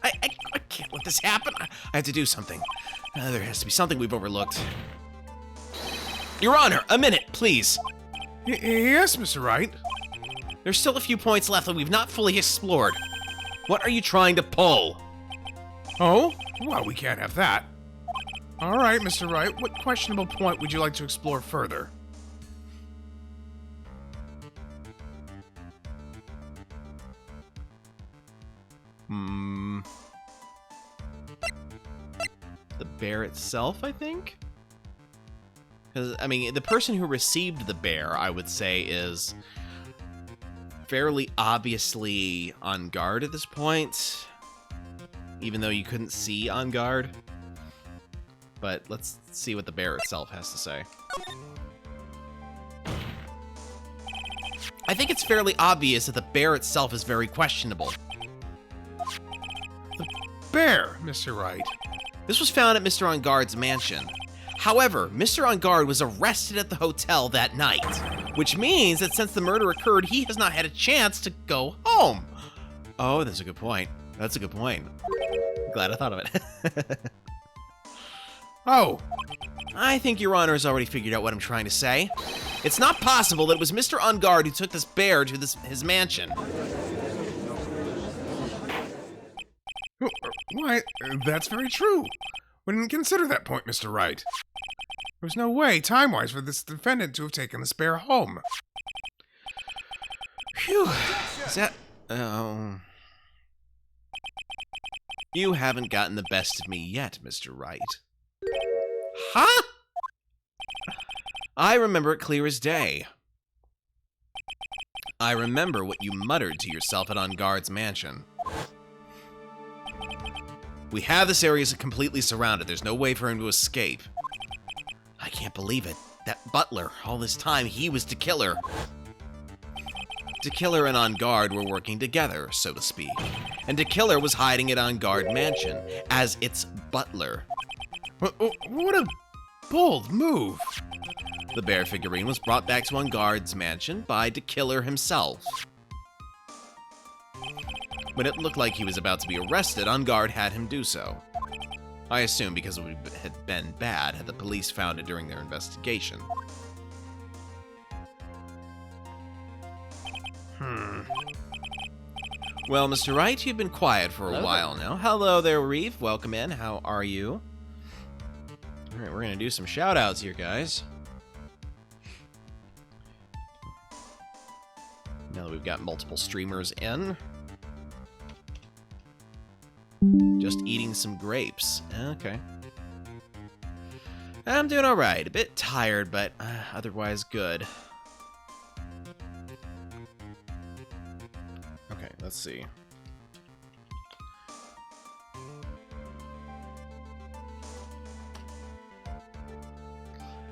S1: I can't let this happen. I have to do something. There has to be something we've overlooked. Your Honor, a minute, please.
S3: Yes, Mr. Wright.
S1: There's still a few points left that we've not fully explored. What are you trying to pull?
S3: Oh? Well, we can't have that. All right, Mr. Wright, what questionable point would you like to explore further?
S1: The bear itself, I think? Because, I mean, the person who received the bear, I would say, is fairly obviously on guard at this point. Even though you couldn't see on guard. But let's see what the bear itself has to say. I think it's fairly obvious that the bear itself is very questionable.
S3: Bear, Mr. Wright.
S1: This was found at Mr. Ungard's mansion. However, Mr. Ungard was arrested at the hotel that night, which means that since the murder occurred, he has not had a chance to go home. Oh, that's a good point. That's a good point. Glad I thought of it.
S3: Oh.
S1: I think Your Honor has already figured out what I'm trying to say. It's not possible that it was Mr. Ungard who took this bear to his mansion.
S3: Why, that's very true. We didn't consider that point, Mr. Wright. There's no way, time-wise, for this defendant to have taken this bear home.
S1: Phew. Is that... Oh... You haven't gotten the best of me yet, Mr. Wright. Huh? I remember it clear as day. I remember what you muttered to yourself at Ungard's mansion. We have this area completely surrounded. There's no way for him to escape. I can't believe it. That butler, all this time, he was the killer. The killer and Ungard were working together, so to speak. And the killer was hiding at Ungard Mansion as its butler.
S3: What a bold move.
S1: The bear figurine was brought back to Ungard's mansion by the killer himself. When it looked like he was about to be arrested, Ungard had him do so. I assume because it would have been bad had the police found it during their investigation. Well, Mr. Wright, you've been quiet for a while now. Hello there, Reeve. Welcome in. How are you? Alright, we're gonna do some shout-outs here, guys. We've got multiple streamers in. Just eating some grapes. Okay. I'm doing alright. A bit tired, but otherwise good. Okay, let's see.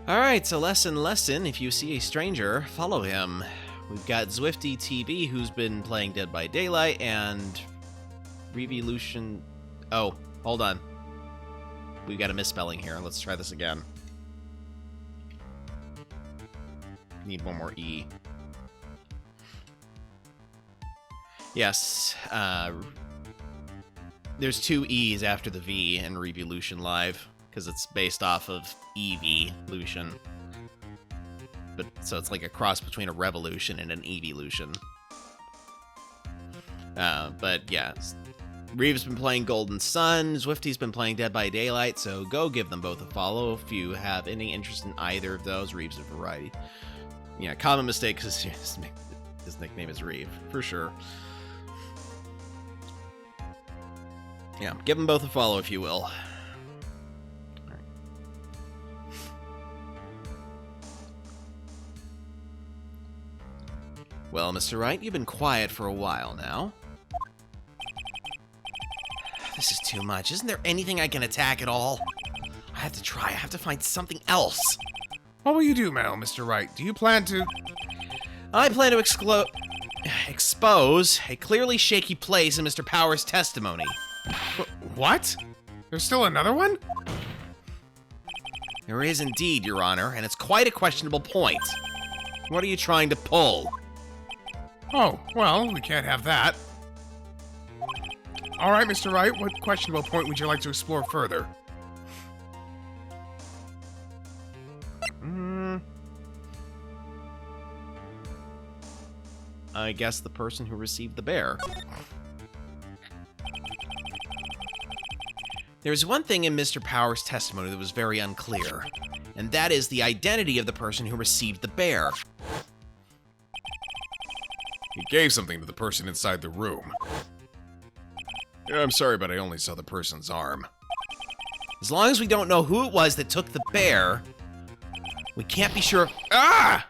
S1: Alright, so lesson. If you see a stranger, follow him. We've got Zwifty TV, who's been playing Dead by Daylight, and Revolution... Oh, hold on. We've got a misspelling here. Let's try this again. Need one more E. Yes, there's two E's after the V in Revolution Live, because it's based off of Evolution. But so it's like a cross between a revolution and an evolution. But yeah, Reeve's been playing Golden Sun, Zwifty's been playing Dead by Daylight, so go give them both a follow if you have any interest in either of those. Reeve's a variety. Yeah, common mistake because his nickname is Reeve, for sure. Yeah, give them both a follow if you will. Well, Mr. Wright, you've been quiet for a while now. This is too much. Isn't there anything I can attack at all? I have to try. I have to find something else.
S3: What will you do, Mr. Wright? Do you plan to...
S1: I plan to expose a clearly shaky place in Mr. Power's testimony.
S3: What? There's still another one?
S1: There is indeed, Your Honor, and it's quite a questionable point. What are you trying to pull?
S3: Oh, well, we can't have that. All right, Mr. Wright, what questionable point would you like to explore further?
S1: I guess the person who received the bear. There's one thing in Mr. Power's testimony that was very unclear, and that is the identity of the person who received the bear.
S3: He gave something to the person inside the room. Yeah, I'm sorry, but I only saw the person's arm.
S1: As long as we don't know who it was that took the bear, we can't be sure. Ah!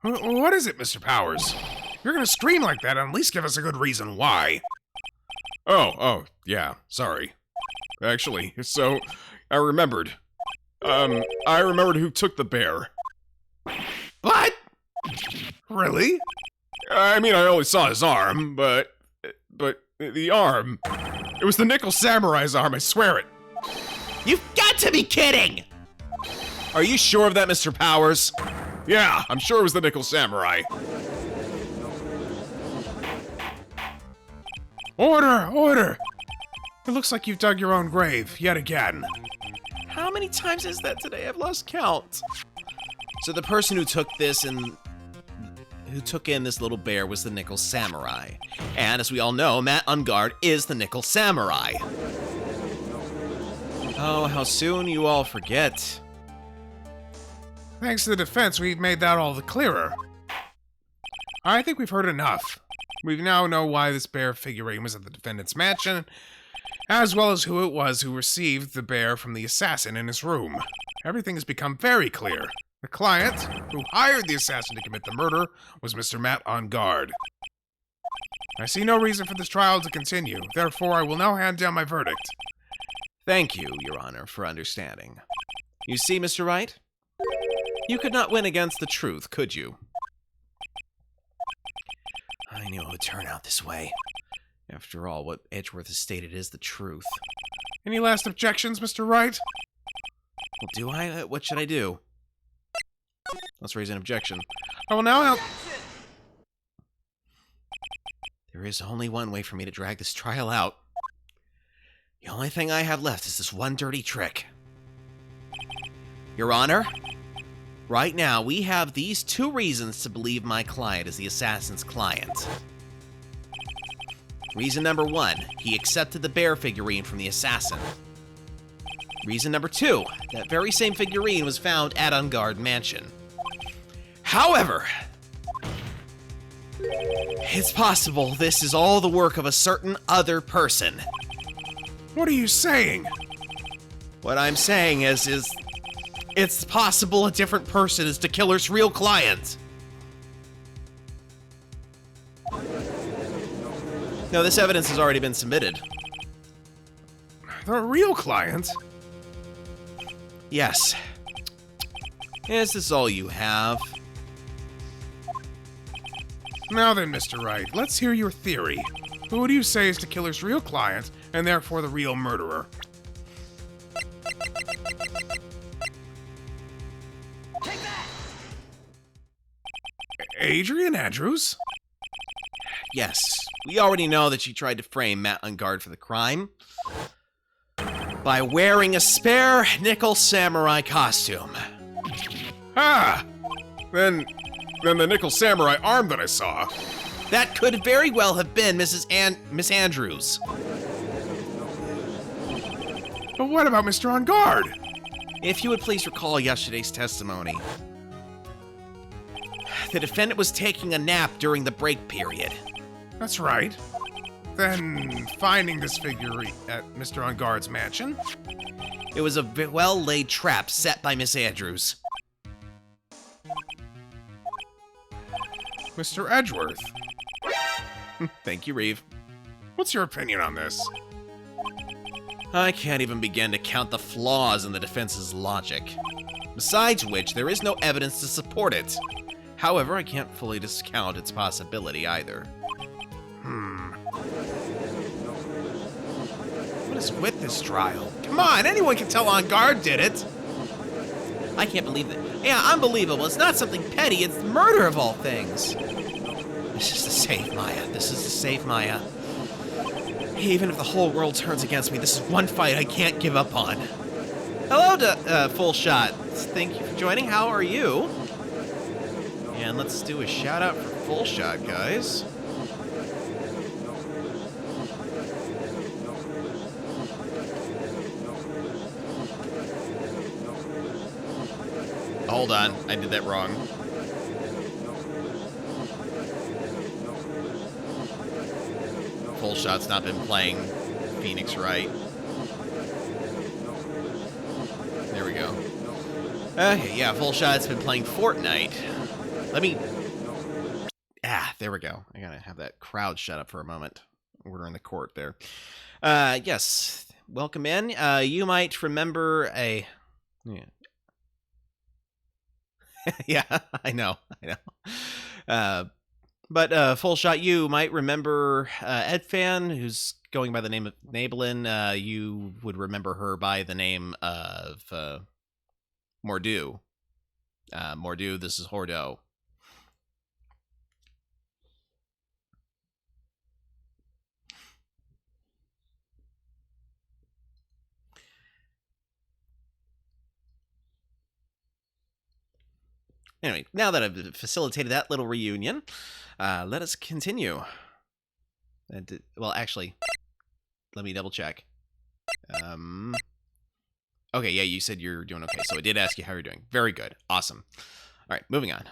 S3: What is it, Mr. Powers? If you're gonna scream like that, at least give us a good reason why. Oh, yeah, sorry. Actually, so, I remembered. I remembered who took the bear.
S1: What?
S3: Really? I mean, I only saw his arm, but the arm... It was the Nickel Samurai's arm, I swear it.
S1: You've got to be kidding! Are you sure of that, Mr. Powers?
S3: Yeah, I'm sure it was the Nickel Samurai. Order! Order! It looks like you've dug your own grave, yet again.
S1: How many times is that today? I've lost count. So the person who took this and who took in this little bear was the Nickel Samurai. And as we all know, Matt Ungard is the Nickel Samurai. Oh, how soon you all forget.
S3: Thanks to the defense, we've made that all the clearer. I think we've heard enough. We now know why this bear figurine was at the defendant's mansion, as well as who it was who received the bear from the assassin in his room. Everything has become very clear. The client, who hired the assassin to commit the murder, was Mr. Matt on guard. I see no reason for this trial to continue, therefore I will now hand down my verdict.
S1: Thank you, Your Honor, for understanding. You see, Mr. Wright? You could not win against the truth, could you? I knew it would turn out this way. After all, what Edgeworth has stated is the truth.
S3: Any last objections, Mr. Wright?
S1: Well, do I? What should I do? Let's raise an objection.
S3: I will now help...
S1: There is only one way for me to drag this trial out. The only thing I have left is this one dirty trick. Your Honor, right now we have these two reasons to believe my client is the assassin's client. Reason number one, he accepted the bear figurine from the assassin. Reason number 2, that very same figurine was found at On Guard Mansion. However, it's possible this is all the work of a certain other person.
S3: What are you saying?
S1: What I'm saying is it's possible a different person is the killer's real client. No, this evidence has already been submitted.
S3: The real client?
S1: Yes. Is this all you have?
S3: Now then, Mr. Wright, let's hear your theory. Who do you say is the killer's real client, and therefore the real murderer?
S2: Take that!
S3: Adrian Andrews?
S1: Yes. We already know that she tried to frame Matt On Guard for the crime by wearing a spare nickel samurai costume.
S3: Ah! Then the nickel samurai arm that I saw.
S1: That could very well have been Miss Andrews.
S3: But what about Mr. On Guard?
S1: If you would please recall yesterday's testimony. The defendant was taking a nap during the break period.
S3: That's right. Then finding this figure at Mr. On Guard's mansion?
S1: It was a well-laid trap set by Miss Andrews.
S3: Mr. Edgeworth,
S1: Thank you, Reeve.
S3: what's your opinion on this?
S1: I can't even begin to count the flaws in the defense's logic. Besides which, there is no evidence to support it. However, I can't fully discount its possibility either. What is with this trial? Come on, anyone can tell On Guard did it. I can't believe that. Yeah, unbelievable. It's not something petty. It's murder of all things. This is to save Maya. This is to save Maya. Even if the whole world turns against me, this is one fight I can't give up on. Hello to Full Shot. Thank you for joining. How are you? And let's do a shout out for Full Shot, guys. Hold on, I did that wrong. Full Shot's not been playing Phoenix, right? There we go. Okay, yeah, Full Shot's been playing Fortnite. Let me... there we go. I gotta have that crowd shut up for a moment. Order in the court there. Yes, welcome in. You might remember a... Yeah, I know. But Full Shot, you might remember Ed Fan, who's going by the name of Nablin. You would remember her by the name of Mordu. Mordu, this is Hordo. Anyway, now that I've facilitated that little reunion, let us continue. Well, actually, let me double check. Okay, yeah, you said you're doing okay, so I did ask you how you're doing. Very good. Awesome. All right, moving on.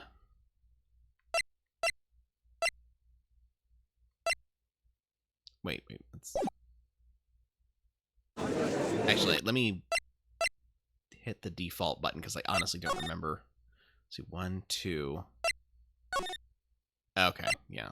S1: Wait. Let's... Actually, let me hit the default button, because I honestly don't remember. Let's see, 1, 2. Okay, yeah.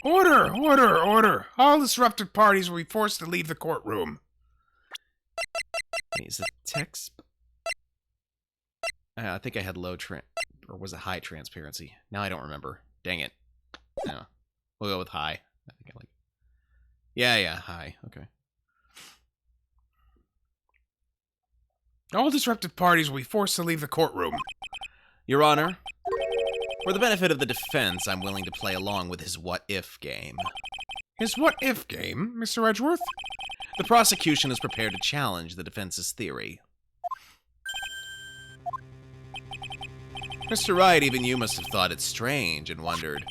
S3: Order! All disrupted parties will be forced to leave the courtroom.
S1: Wait, is the text... I think I had low or was it high transparency? Now I don't remember. Dang it. No. We'll go with high. I think I like... Yeah, high. Okay.
S3: All disrupted parties will be forced to leave the courtroom.
S1: Your Honor, for the benefit of the defense, I'm willing to play along with his what-if game.
S3: His what-if game, Mr. Edgeworth?
S1: The prosecution is prepared to challenge the defense's theory. Mr. Wright, even you must have thought it strange and wondered,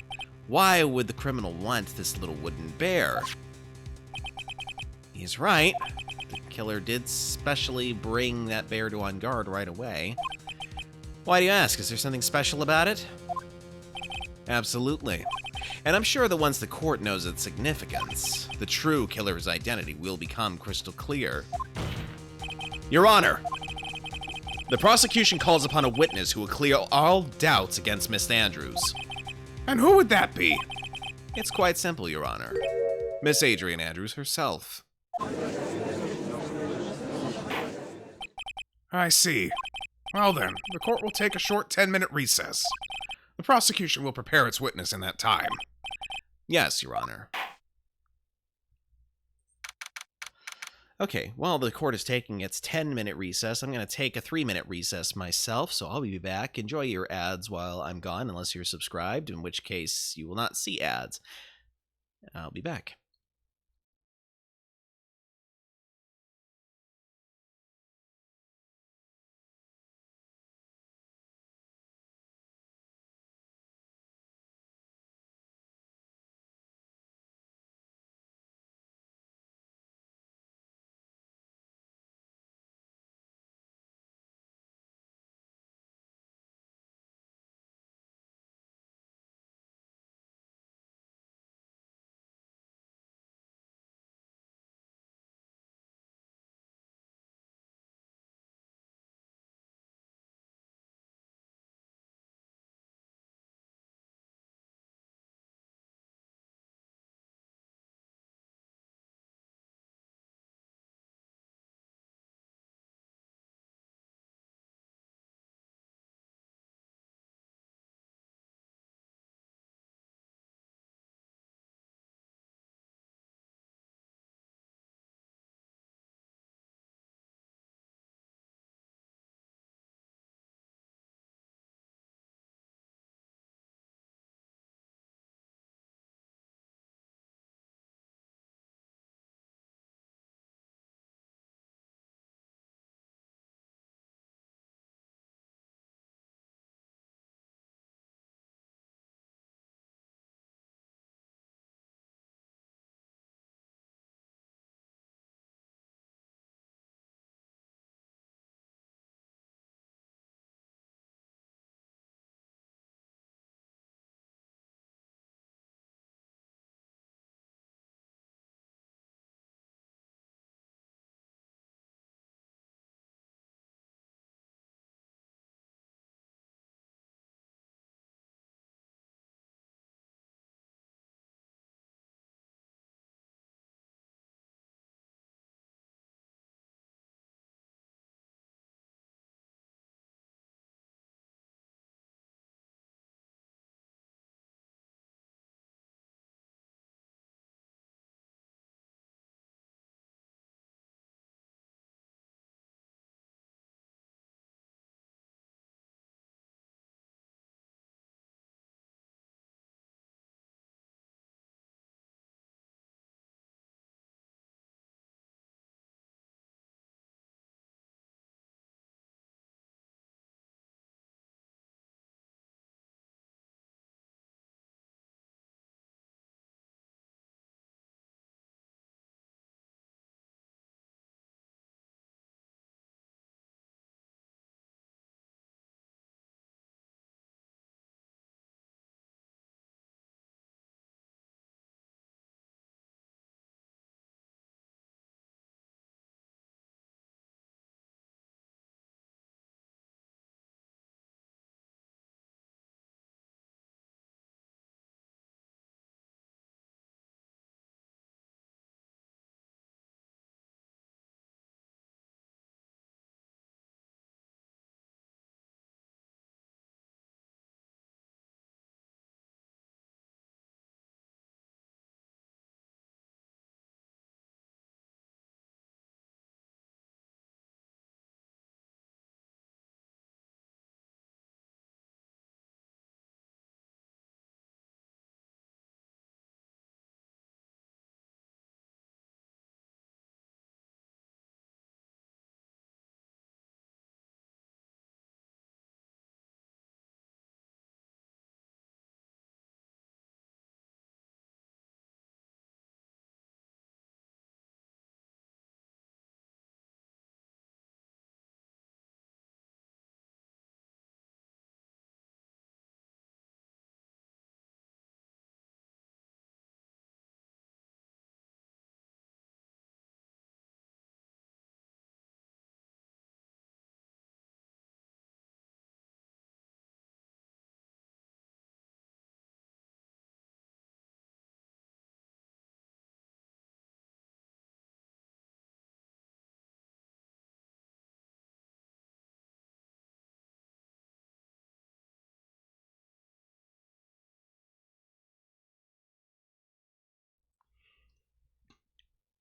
S1: why would the criminal want this little wooden bear? He's right. The killer did specially bring that bear to on guard right away. Why do you ask? Is there something special about it? Absolutely. And I'm sure that once the court knows its significance, the true killer's identity will become crystal clear. Your Honor, the prosecution calls upon a witness who will clear all doubts against Miss Andrews.
S3: And who would that be?
S1: It's quite simple, Your Honor. Miss Adrian Andrews herself.
S3: I see. Well then, the court will take a short 10-minute recess. The prosecution will prepare its witness in that time.
S1: Yes, Your Honor. Okay, while the court is taking its 10-minute recess, I'm going to take a 3-minute recess myself, so I'll be back. Enjoy your ads while I'm gone, unless you're subscribed, in which case you will not see ads. I'll be back.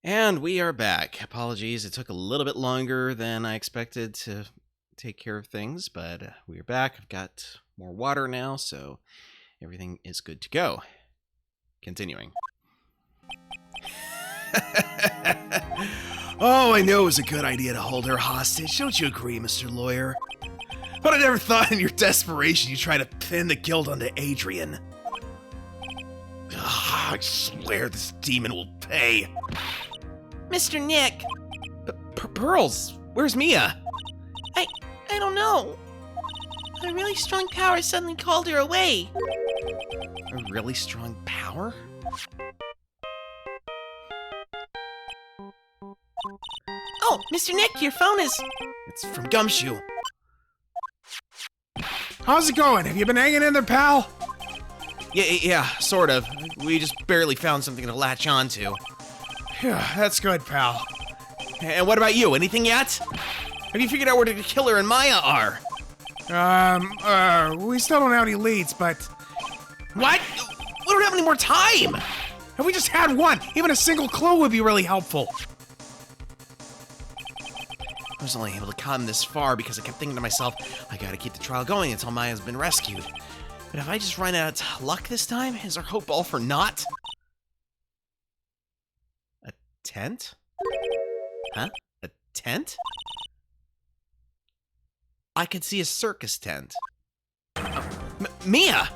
S1: And we are back. Apologies, it took a little bit longer than I expected to take care of things, but we are back. I've got more water now, so everything is good to go. Continuing. Oh, I knew it was a good idea to hold her hostage. Don't you agree, Mr. Lawyer? But I never thought in your desperation you'd try to pin the guilt onto Adrian. I swear this demon will pay.
S2: Mr. Nick,
S1: Pearls, where's Mia?
S2: I don't know. A really strong power suddenly called her away.
S1: A really strong power?
S2: Oh, Mr. Nick, your phone is...
S1: It's from Gumshoe.
S3: How's it going? Have you been hanging in there, pal?
S1: Yeah, sort of. We just barely found something to latch onto.
S3: Yeah, that's good, pal.
S1: And what about you? Anything yet? Have you figured out where the killer and Maya are?
S3: We still don't have any leads, but...
S1: What? We don't have any more time!
S3: If we just had one, even a single clue would be really helpful.
S1: I was only able to come this far because I kept thinking to myself, I gotta keep the trial going until Maya's been rescued. But if I just run out of luck this time, is our hope all for naught? A tent? Huh? A tent? I could see a circus tent. Oh, Mia!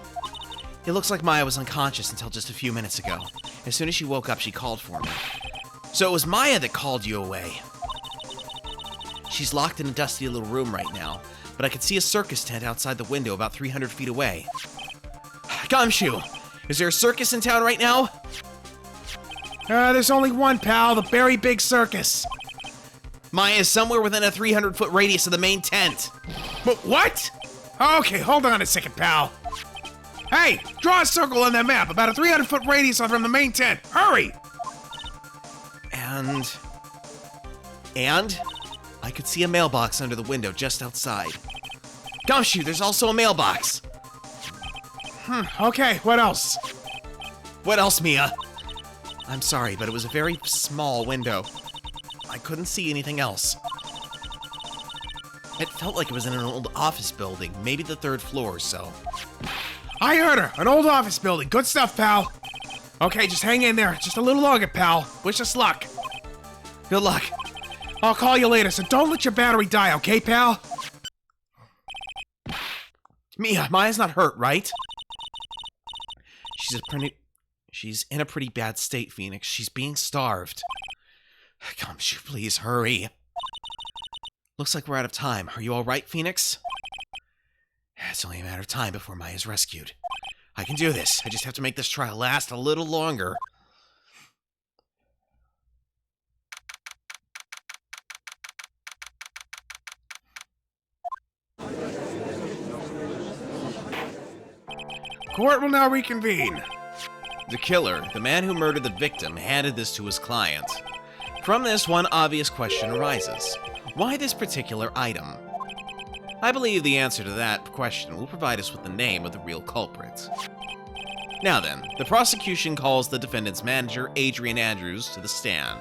S1: It looks like Maya was unconscious until just a few minutes ago. As soon as she woke up, she called for me. So it was Maya that called you away. She's locked in a dusty little room right now, but I could see a circus tent outside the window about 300 feet away. Gumshoe, is there a circus in town right now?
S3: There's only one, pal, the Very Big Circus.
S1: Maya is somewhere within a 300-foot radius of the main tent.
S3: What? Okay, hold on a second, pal. Hey, draw a circle on that map, about a 300-foot radius from the main tent. Hurry!
S1: And I could see a mailbox under the window just outside. Gumshoe, there's also a mailbox.
S3: Okay, what else?
S1: What else, Mia? I'm sorry, but it was a very small window. I couldn't see anything else. It felt like it was in an old office building, maybe the 3rd floor or so.
S3: I heard her, an old office building. Good stuff, pal. Okay, just hang in there. Just a little longer, pal. Wish us luck.
S1: Good luck.
S3: I'll call you later, so don't let your battery die, okay, pal?
S1: Mia, Maya's not hurt, right? She's in a pretty bad state, Phoenix. She's being starved. Gumshoe, please hurry. Looks like we're out of time. Are you all right, Phoenix? It's only a matter of time before Maya's rescued. I can do this. I just have to make this trial last a little longer.
S3: Court will now reconvene.
S1: The killer, the man who murdered the victim, handed this to his client. From this, one obvious question arises. Why this particular item? I believe the answer to that question will provide us with the name of the real culprit. Now then, the prosecution calls the defendant's manager, Adrian Andrews, to the stand.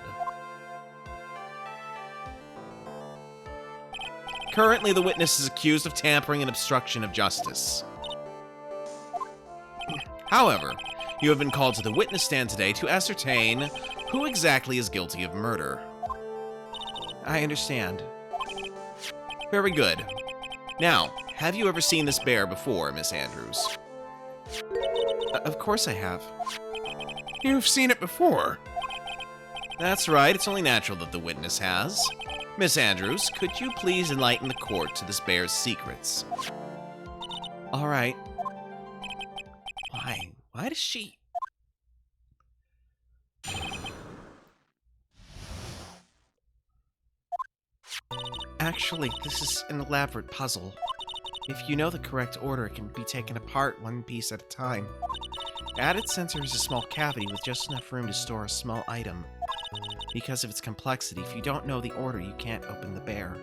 S1: Currently, the witness is accused of tampering and obstruction of justice. However, you have been called to the witness stand today to ascertain who exactly is guilty of murder. I understand. Very good. Now, have you ever seen this bear before, Miss Andrews? Of course I have.
S3: You've seen it before.
S1: That's right, it's only natural that the witness has. Miss Andrews, could you please enlighten the court to this bear's secrets? All right. Why? Why does she... Actually, this is an elaborate puzzle. If you know the correct order, it can be taken apart one piece at a time. At its center is a small cavity with just enough room to store a small item. Because of its complexity, if you don't know the order, you can't open the bear.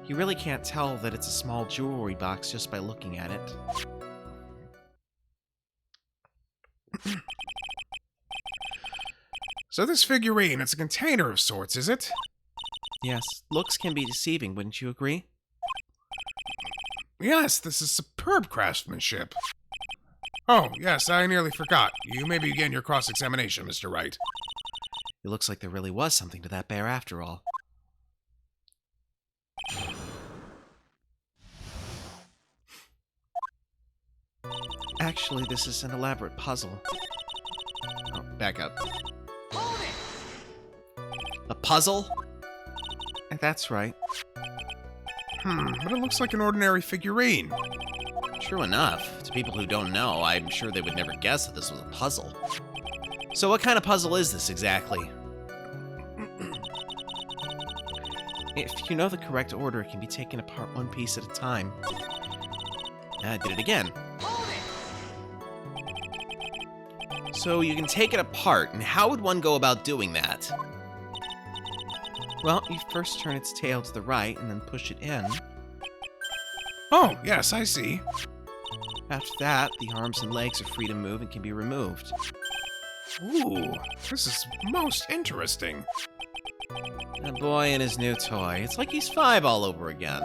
S1: You really can't tell that it's a small jewelry box just by looking at it.
S3: So this figurine, it's a container of sorts, is it?
S1: Yes, looks can be deceiving, wouldn't you agree?
S3: Yes, this is superb craftsmanship. Oh, yes, I nearly forgot. You may begin your cross-examination, Mr. Wright.
S1: It looks like there really was something to that bear after all. Actually, this is an elaborate puzzle. Oh, back up. A puzzle? That's right.
S3: But it looks like an ordinary figurine.
S1: True enough. To people who don't know, I'm sure they would never guess that this was a puzzle. So what kind of puzzle is this exactly? If you know the correct order, it can be taken apart one piece at a time. I did it again. So you can take it apart, and how would one go about doing that? Well, you first turn its tail to the right, and then push it in.
S3: Oh, yes, I see.
S1: After that, the arms and legs are free to move and can be removed.
S3: Ooh, this is most interesting.
S1: A boy and his new toy. It's like he's 5 all over again.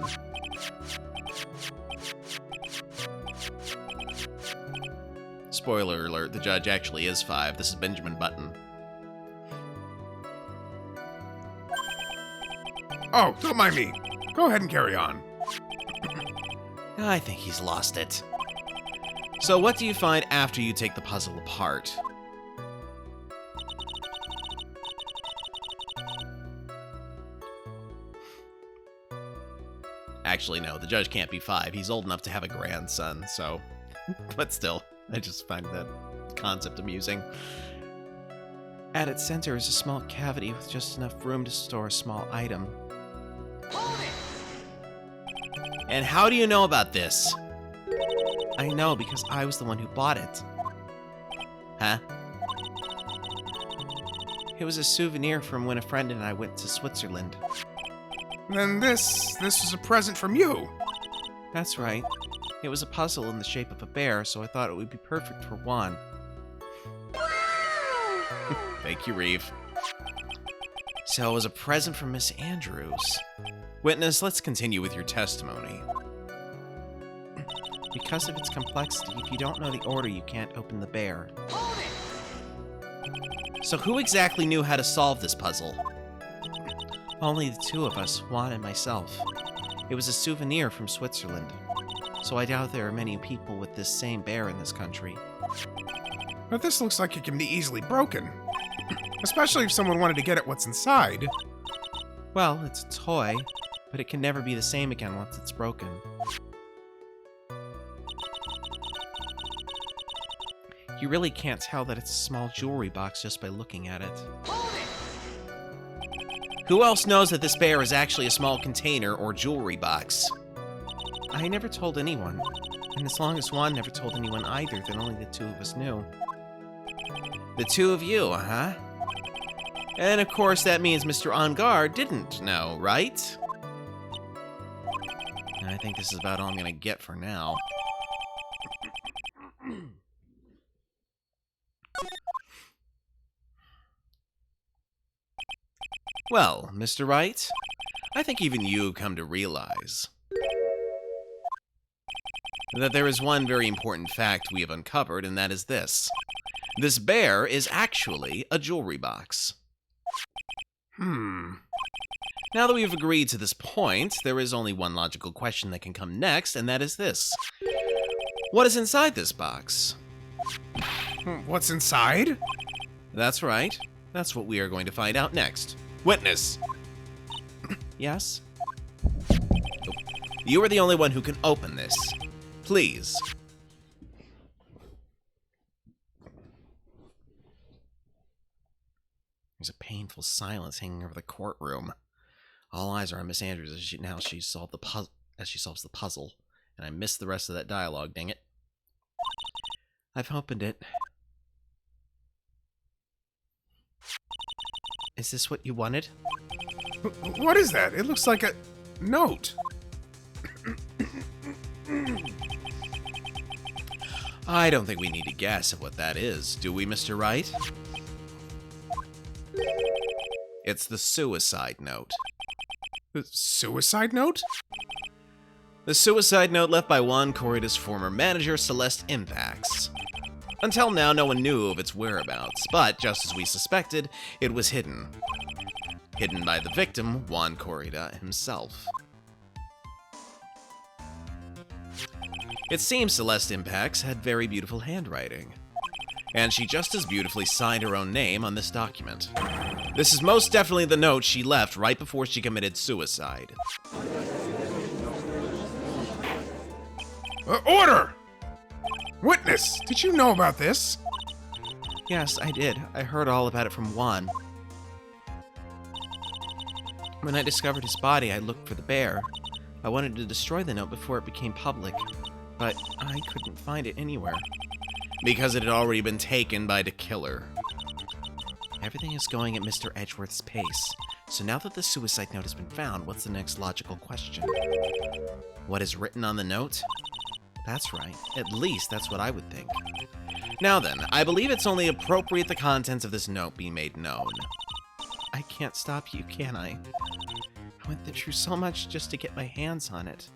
S1: Spoiler alert, the judge actually is 5. This is Benjamin Button.
S3: Oh, don't mind me. Go ahead and carry on.
S1: I think he's lost it. So what do you find after you take the puzzle apart? Actually, no, the judge can't be 5. He's old enough to have a grandson, so... But still, I just find that concept amusing. At its center is a small cavity with just enough room to store a small item. And how do you know about this? I know because I was the one who bought it. Huh? It was a souvenir from when a friend and I went to Switzerland.
S3: Then this was a present from you.
S1: That's right. It was a puzzle in the shape of a bear, so I thought it would be perfect for Juan. Thank you, Reeve. So it was a present from Miss Andrews. Witness, let's continue with your testimony. Because of its complexity, if you don't know the order, you can't open the bear. So who exactly knew how to solve this puzzle? Only the 2 of us, Juan and myself. It was a souvenir from Switzerland. So I doubt there are many people with this same bear in this country.
S3: But this looks like it can be easily broken. Especially if someone wanted to get at what's inside.
S1: Well, it's a toy, but it can never be the same again once it's broken. You really can't tell that it's a small jewelry box just by looking at it. Who else knows that this bear is actually a small container or jewelry box? I never told anyone, and as long as Juan never told anyone either, then only the 2 of us knew. The 2 of you, huh? And of course that means Mr. Ongar didn't know, right? I think this is about all I'm gonna get for now. Well, Mr. Wright, I think even you come to realize that there is one very important fact we have uncovered, and that is this. This bear is actually a jewelry box. Now that we've agreed to this point, there is only one logical question that can come next, and that is this. What is inside this box?
S3: What's inside?
S1: That's right. That's what we are going to find out next. Witness! Yes? You are the only one who can open this. Please. There's a painful silence hanging over the courtroom. All eyes are on Miss Andrews as she solves the puzzle, and I missed the rest of that dialogue, dang it. I've opened it. Is this what you wanted?
S3: What is that? It looks like a note.
S1: I don't think we need to guess at what that is, do we, Mr. Wright? It's the suicide note.
S3: The suicide note?
S1: The suicide note left by Juan Corrida's former manager, Celeste Impax. Until now, no one knew of its whereabouts, but just as we suspected, it was hidden. Hidden by the victim, Juan Corrida himself. It seems Celeste Impax had very beautiful handwriting, and she just as beautifully signed her own name on this document. This is most definitely the note she left right before she committed suicide.
S3: Order! Witness, did you know about this?
S1: Yes, I did. I heard all about it from Juan. When I discovered his body, I looked for the bear. I wanted to destroy the note before it became public, but I couldn't find it anywhere. Because it had already been taken by the killer. Everything is going at Mr. Edgeworth's pace, so now that the suicide note has been found, what's the next logical question? What is written on the note? That's right. At least that's what I would think. Now then, I believe it's only appropriate the contents of this note be made known. I can't stop you, can I? I went through so much just to get my hands on it.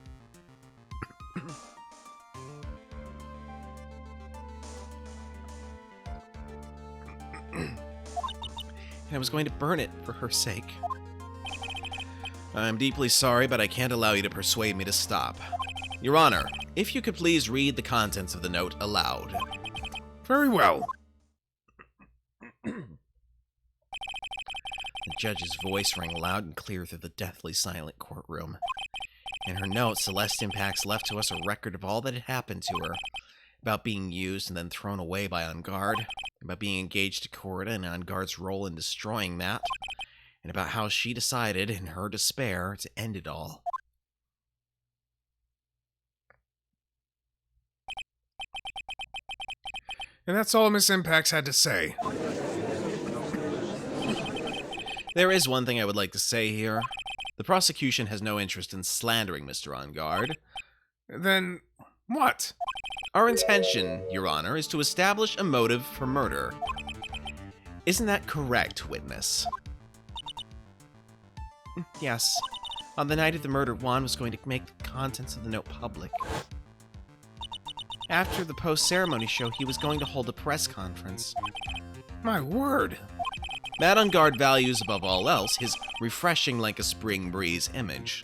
S1: And I was going to burn it for her sake. I'm deeply sorry, but I can't allow you to persuade me to stop. Your Honor, if you could please read the contents of the note aloud.
S3: Very well.
S1: The judge's voice rang loud and clear through the deathly silent courtroom. In her note, Celeste Impax left to us a record of all that had happened to her, about being used and then thrown away by On Guard, about being engaged to Corrida and On Guard's role in destroying that, and about how she decided, in her despair, to end it all.
S3: And that's all Miss Impax had to say.
S1: There is one thing I would like to say here. The prosecution has no interest in slandering Mr. On Guard.
S3: Then, what?
S1: Our intention, Your Honor, is to establish a motive for murder. Isn't that correct, witness? Yes. On the night of the murder, Juan was going to make the contents of the note public. After the post-ceremony show, he was going to hold a press conference.
S3: My word.
S1: Matt On Guard values, above all else, his refreshing like a spring breeze image,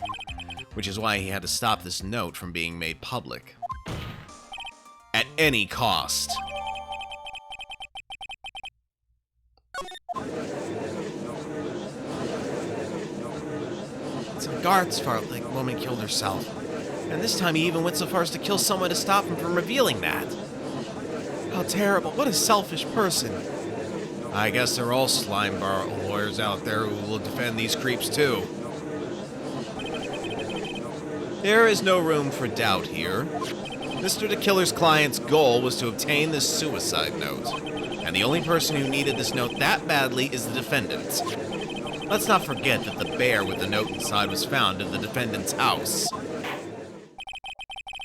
S1: which is why he had to stop this note from being made public. At any cost. It's On Guard's fault the woman killed herself. And this time he even went so far as to kill someone to stop him from revealing that. How terrible. What a selfish person. I guess there are all slime bar lawyers out there who will defend these creeps too. There is no room for doubt here. Mr. the Killer's client's goal was to obtain this suicide note. And the only person who needed this note that badly is the defendant. Let's not forget that the bear with the note inside was found in the defendant's house.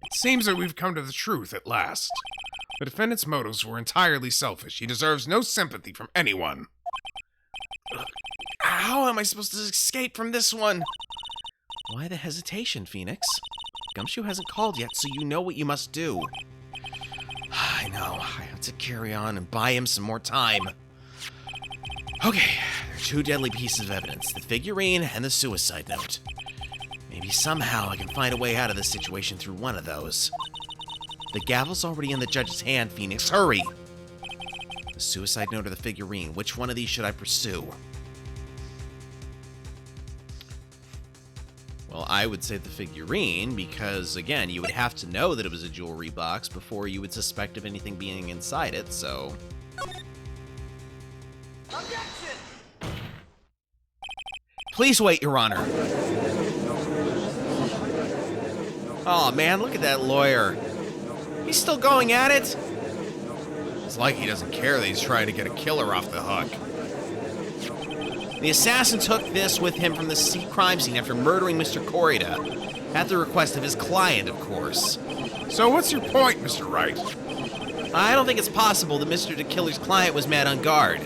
S3: It seems that we've come to the truth at last. The defendant's motives were entirely selfish. He deserves no sympathy from anyone.
S1: How am I supposed to escape from this one? Why the hesitation, Phoenix? Gumshoe hasn't called yet, so you know what you must do. I know. I have to carry on and buy him some more time. Okay, there are two deadly pieces of evidence, the figurine and the suicide note. Maybe somehow I can find a way out of this situation through one of those. The gavel's already in the judge's hand, Phoenix. Hurry! The suicide note or the figurine, which one of these should I pursue? Well, I would say the figurine, because, again, you would have to know that it was a jewelry box before you would suspect of anything being inside it, so...
S2: Objection!
S1: Please wait, Your Honor. Oh man, look at that lawyer. He's still going at it? It's like he doesn't care that he's trying to get a killer off the hook. The assassin took this with him from the crime scene after murdering Mr. Corrida, at the request of his client, of course.
S3: So what's your point, Mr. Wright?
S1: I don't think it's possible that Mr. the Killer's client was Mad on Guard.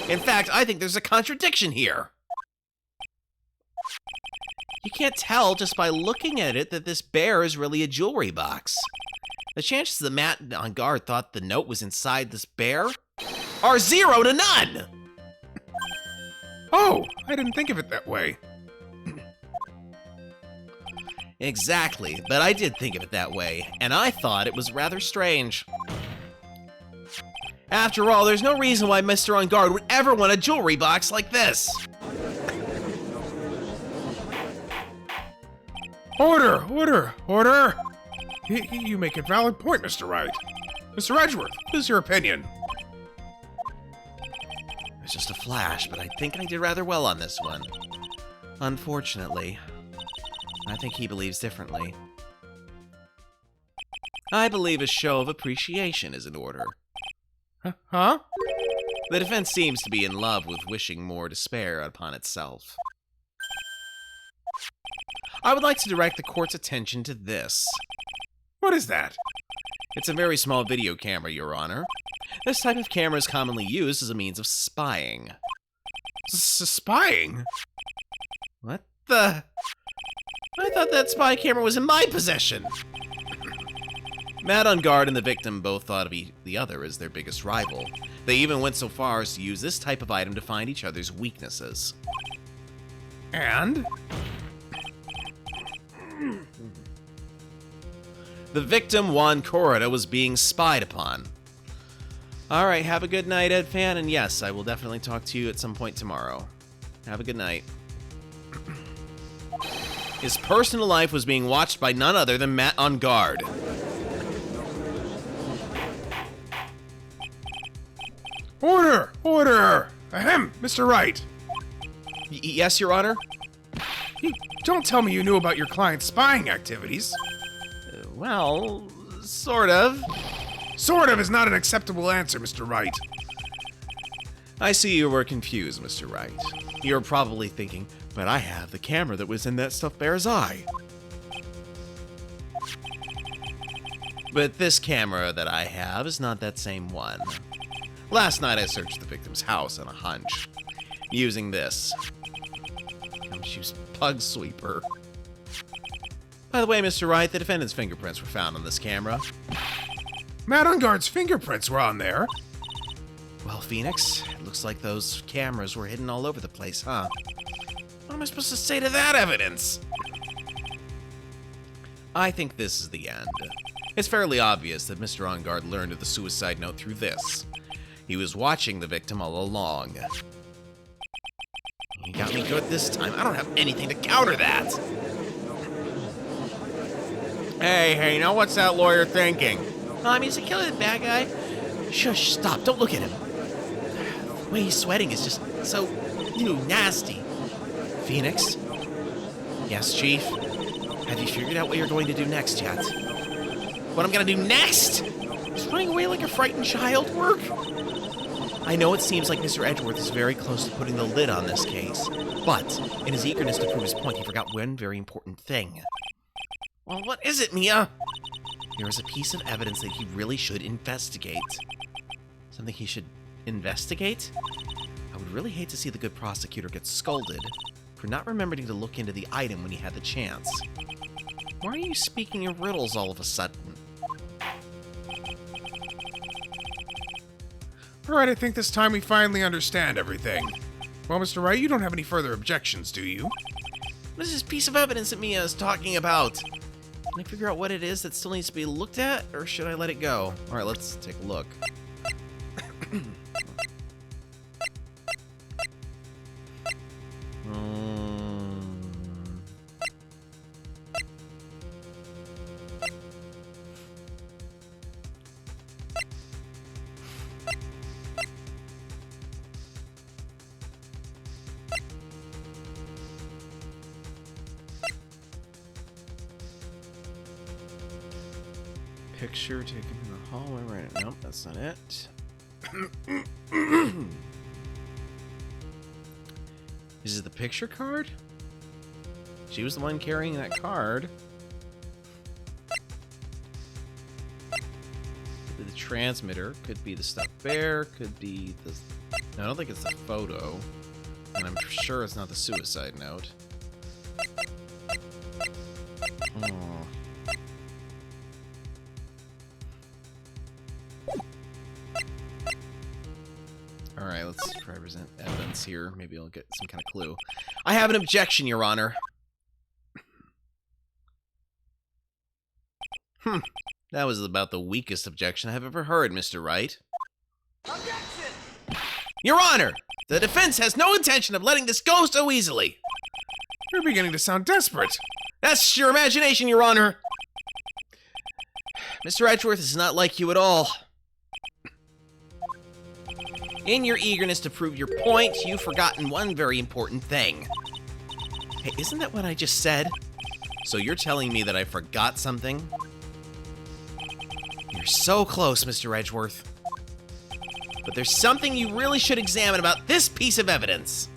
S1: In fact, I think there's a contradiction here. You can't tell just by looking at it that this bear is really a jewelry box. The chances that Matt on guard thought the note was inside this bear are 0 to none!
S3: Oh, I didn't think of it that way.
S1: Exactly, but I did think of it that way, and I thought it was rather strange. After all, there's no reason why Mr. On Guard would ever want a jewelry box like this.
S3: Order! You make a valid point, Mr. Wright. Mr. Edgeworth, what is your opinion?
S1: It was just a flash, but I think I did rather well on this one. Unfortunately, I think he believes differently. I believe a show of appreciation is in order.
S3: Huh?
S1: The defense seems to be in love with wishing more despair upon itself. I would like to direct the court's attention to this.
S3: What is that?
S1: It's a very small video camera, Your Honor. This type of camera is commonly used as a means of spying.
S3: Spying?
S1: What the? I thought that spy camera was in my possession. Matt on Guard and the victim both thought of the other as their biggest rival. They even went so far as to use this type of item to find each other's weaknesses.
S3: And?
S1: The victim, Juan Corrida, was being spied upon. Alright, have a good night, Ed Fan, and yes, I will definitely talk to you at some point tomorrow. Have a good night. His personal life was being watched by none other than Matt on Guard.
S3: Order! Ahem, Mr. Wright.
S1: Yes, Your Honor?
S3: You don't tell me you knew about your client's spying activities.
S1: Well, sort of.
S3: Sort of is not an acceptable answer, Mr. Wright.
S1: I see you were confused, Mr. Wright. You're probably thinking, but I have the camera that was in that stuffed bear's eye. But this camera that I have is not that same one. Last night I searched the victim's house on a hunch, using this. She was Pug Sweeper. By the way, Mr. Wright, the defendant's fingerprints were found on this camera.
S3: Matt on Guard's fingerprints were on there.
S1: Well, Phoenix, it looks like those cameras were hidden all over the place, huh? What am I supposed to say to that evidence? I think this is the end. It's fairly obvious that Mr. On Guard learned of the suicide note through this. He was watching the victim all along. He got me good this time. I don't have anything to counter that. Hey, now what's that lawyer thinking?
S2: He's a killer, the bad guy.
S1: Shush, stop, don't look at him.
S2: The way he's sweating is just so, nasty.
S1: Phoenix? Yes, Chief? Have you figured out what you're going to do next yet?
S2: What I'm gonna do next? Is running away like a frightened child work?
S1: I know it seems like Mr. Edgeworth is very close to putting the lid on this case, but in his eagerness to prove his point, he forgot one very important thing.
S2: Well, what is it, Mia?
S1: There is a piece of evidence that he really should investigate. Something he should investigate? I would really hate to see the good prosecutor get scolded for not remembering to look into the item when he had the chance. Why are you speaking in riddles all of a sudden?
S3: Alright, I think this time we finally understand everything. Well, Mr. Wright, you don't have any further objections, do you?
S2: What is this piece of evidence that Mia is talking about?
S1: Can I figure out what it is that still needs to be looked at, or should I let it go? Alright, let's take a look. Picture taken in the hallway, right? Nope, that's not it. Is it the picture card? She was the one carrying that card. Could be the transmitter, could be the stuffed bear, could be the... No, I don't think it's the photo. And I'm sure it's not the suicide note. Alright, let's try to present evidence here. Maybe I'll get some kind of clue. I have an objection, Your Honor. That was about the weakest objection I've ever heard, Mr. Wright.
S2: Objection!
S1: Your Honor! The defense has no intention of letting this go so easily!
S3: You're beginning to sound desperate.
S1: That's your imagination, Your Honor! Mr. Edgeworth is not like you at all. In your eagerness to prove your point, you've forgotten one very important thing. Hey, isn't that what I just said? So you're telling me that I forgot something? You're so close, Mr. Edgeworth. But there's something you really should examine about this piece of evidence.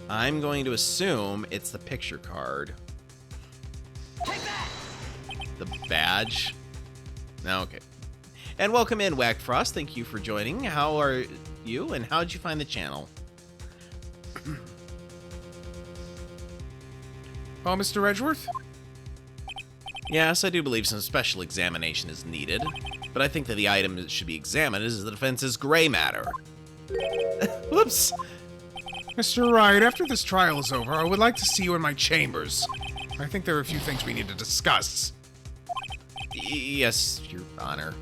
S1: I'm going to assume it's the picture card. The badge? No, okay. And welcome in, Whackfrost. Thank you for joining. How are you, and how did you find the channel?
S3: Oh, Mr. Edgeworth?
S1: Yes, I do believe some special examination is needed, but I think that the item that should be examined is the defense's gray matter. Whoops.
S3: Mr. Wright, after this trial is over, I would like to see you in my chambers. I think there are a few things we need to discuss.
S1: Yes, Your Honor.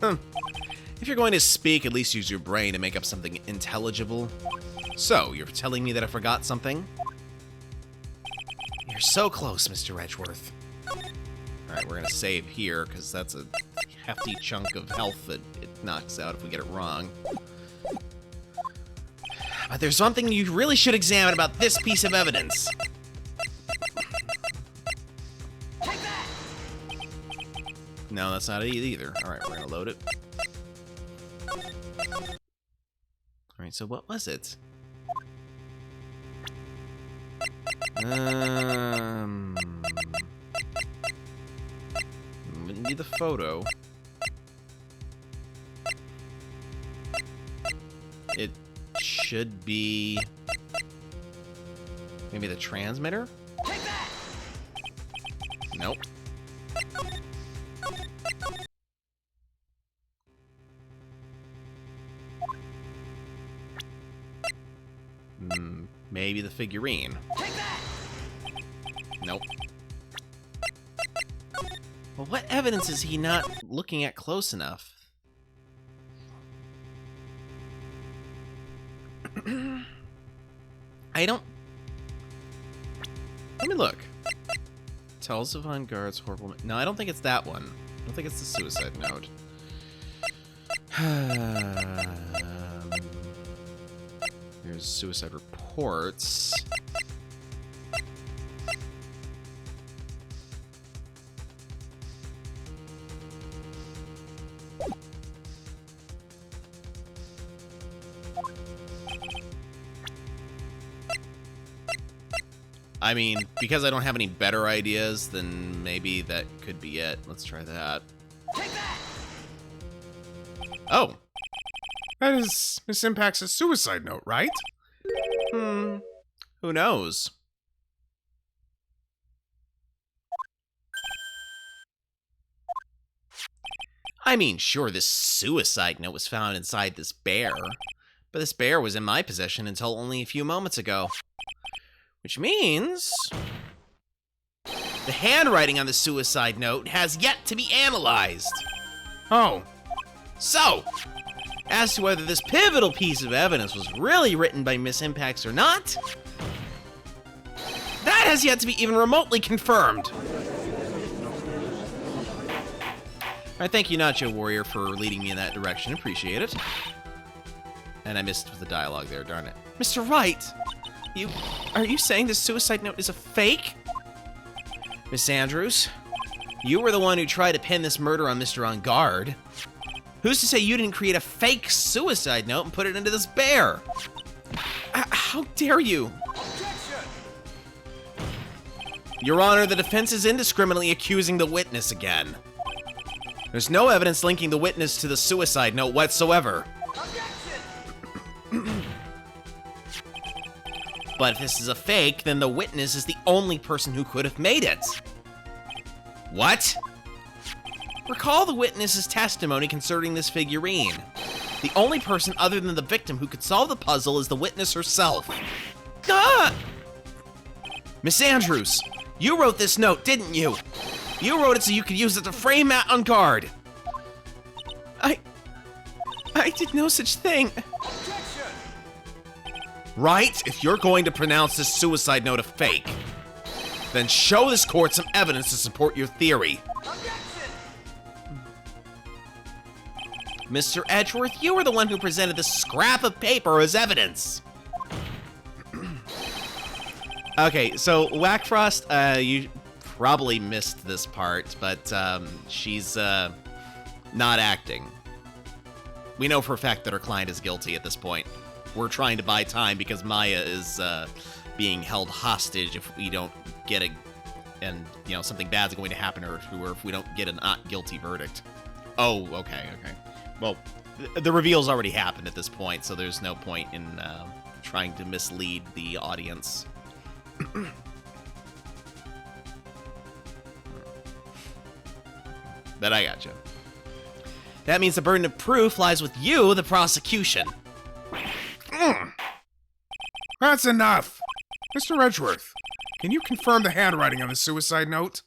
S1: If you're going to speak, at least use your brain to make up something intelligible. So, you're telling me that I forgot something? You're so close, Mr. Edgeworth. Alright, we're gonna save here, because that's a hefty chunk of health that it knocks out if we get it wrong. But there's something you really should examine about this piece of evidence. No, that's not it either. Alright, we're gonna load it. Alright, so what was it? Wouldn't be the photo. It should be maybe the transmitter? Nope. Maybe the figurine. Nope. Well, what evidence is he not looking at close enough? I don't... Let me look. Tells of on guards, horrible... No, I don't think it's that one. I don't think it's the suicide note. Here's suicide reports. I mean, because I don't have any better ideas, then maybe that could be it. Let's try that. Oh!
S3: That is Miss Impact's suicide note, right?
S1: Who knows? I mean, sure, this suicide note was found inside this bear, but this bear was in my possession until only a few moments ago. Which means... the handwriting on the suicide note has yet to be analyzed.
S3: Oh.
S1: So, as to whether this pivotal piece of evidence was really written by Miss Impacts or not, that has yet to be even remotely confirmed. Alright, thank you, Nacho Warrior, for leading me in that direction. Appreciate it. And I missed the dialogue there, darn it. Mr. Wright! Are you saying this suicide note is a fake? Miss Andrews, you were the one who tried to pin this murder on Mr. On Guard. Who's to say you didn't create a fake suicide note and put it into this bear? How dare you? Your Honor, the defense is indiscriminately accusing the witness again. There's no evidence linking the witness to the suicide note whatsoever. But if this is a fake, then the witness is the only person who could have made it. What? Recall the witness's testimony concerning this figurine. The only person other than the victim who could solve the puzzle is the witness herself.
S2: Ah!
S1: Miss Andrews, you wrote this note, didn't you? You wrote it so you could use it to frame Matt on guard.
S2: I did no such thing.
S1: Right? If you're going to pronounce this suicide note a fake, then show this court some evidence to support your theory. Mr. Edgeworth, you were the one who presented this scrap of paper as evidence. Okay, so Whackfrost, you probably missed this part, but she's not acting. We know for a fact that our client is guilty at this point. We're trying to buy time because Maya is being held hostage if we don't get and something bad's going to happen to her if we don't get a not guilty verdict. Oh, okay. Well, the reveal's already happened at this point, so there's no point in trying to mislead the audience. But I gotcha. That means the burden of proof lies with you, the prosecution.
S3: That's enough! Mr. Edgeworth, can you confirm the handwriting on the suicide note?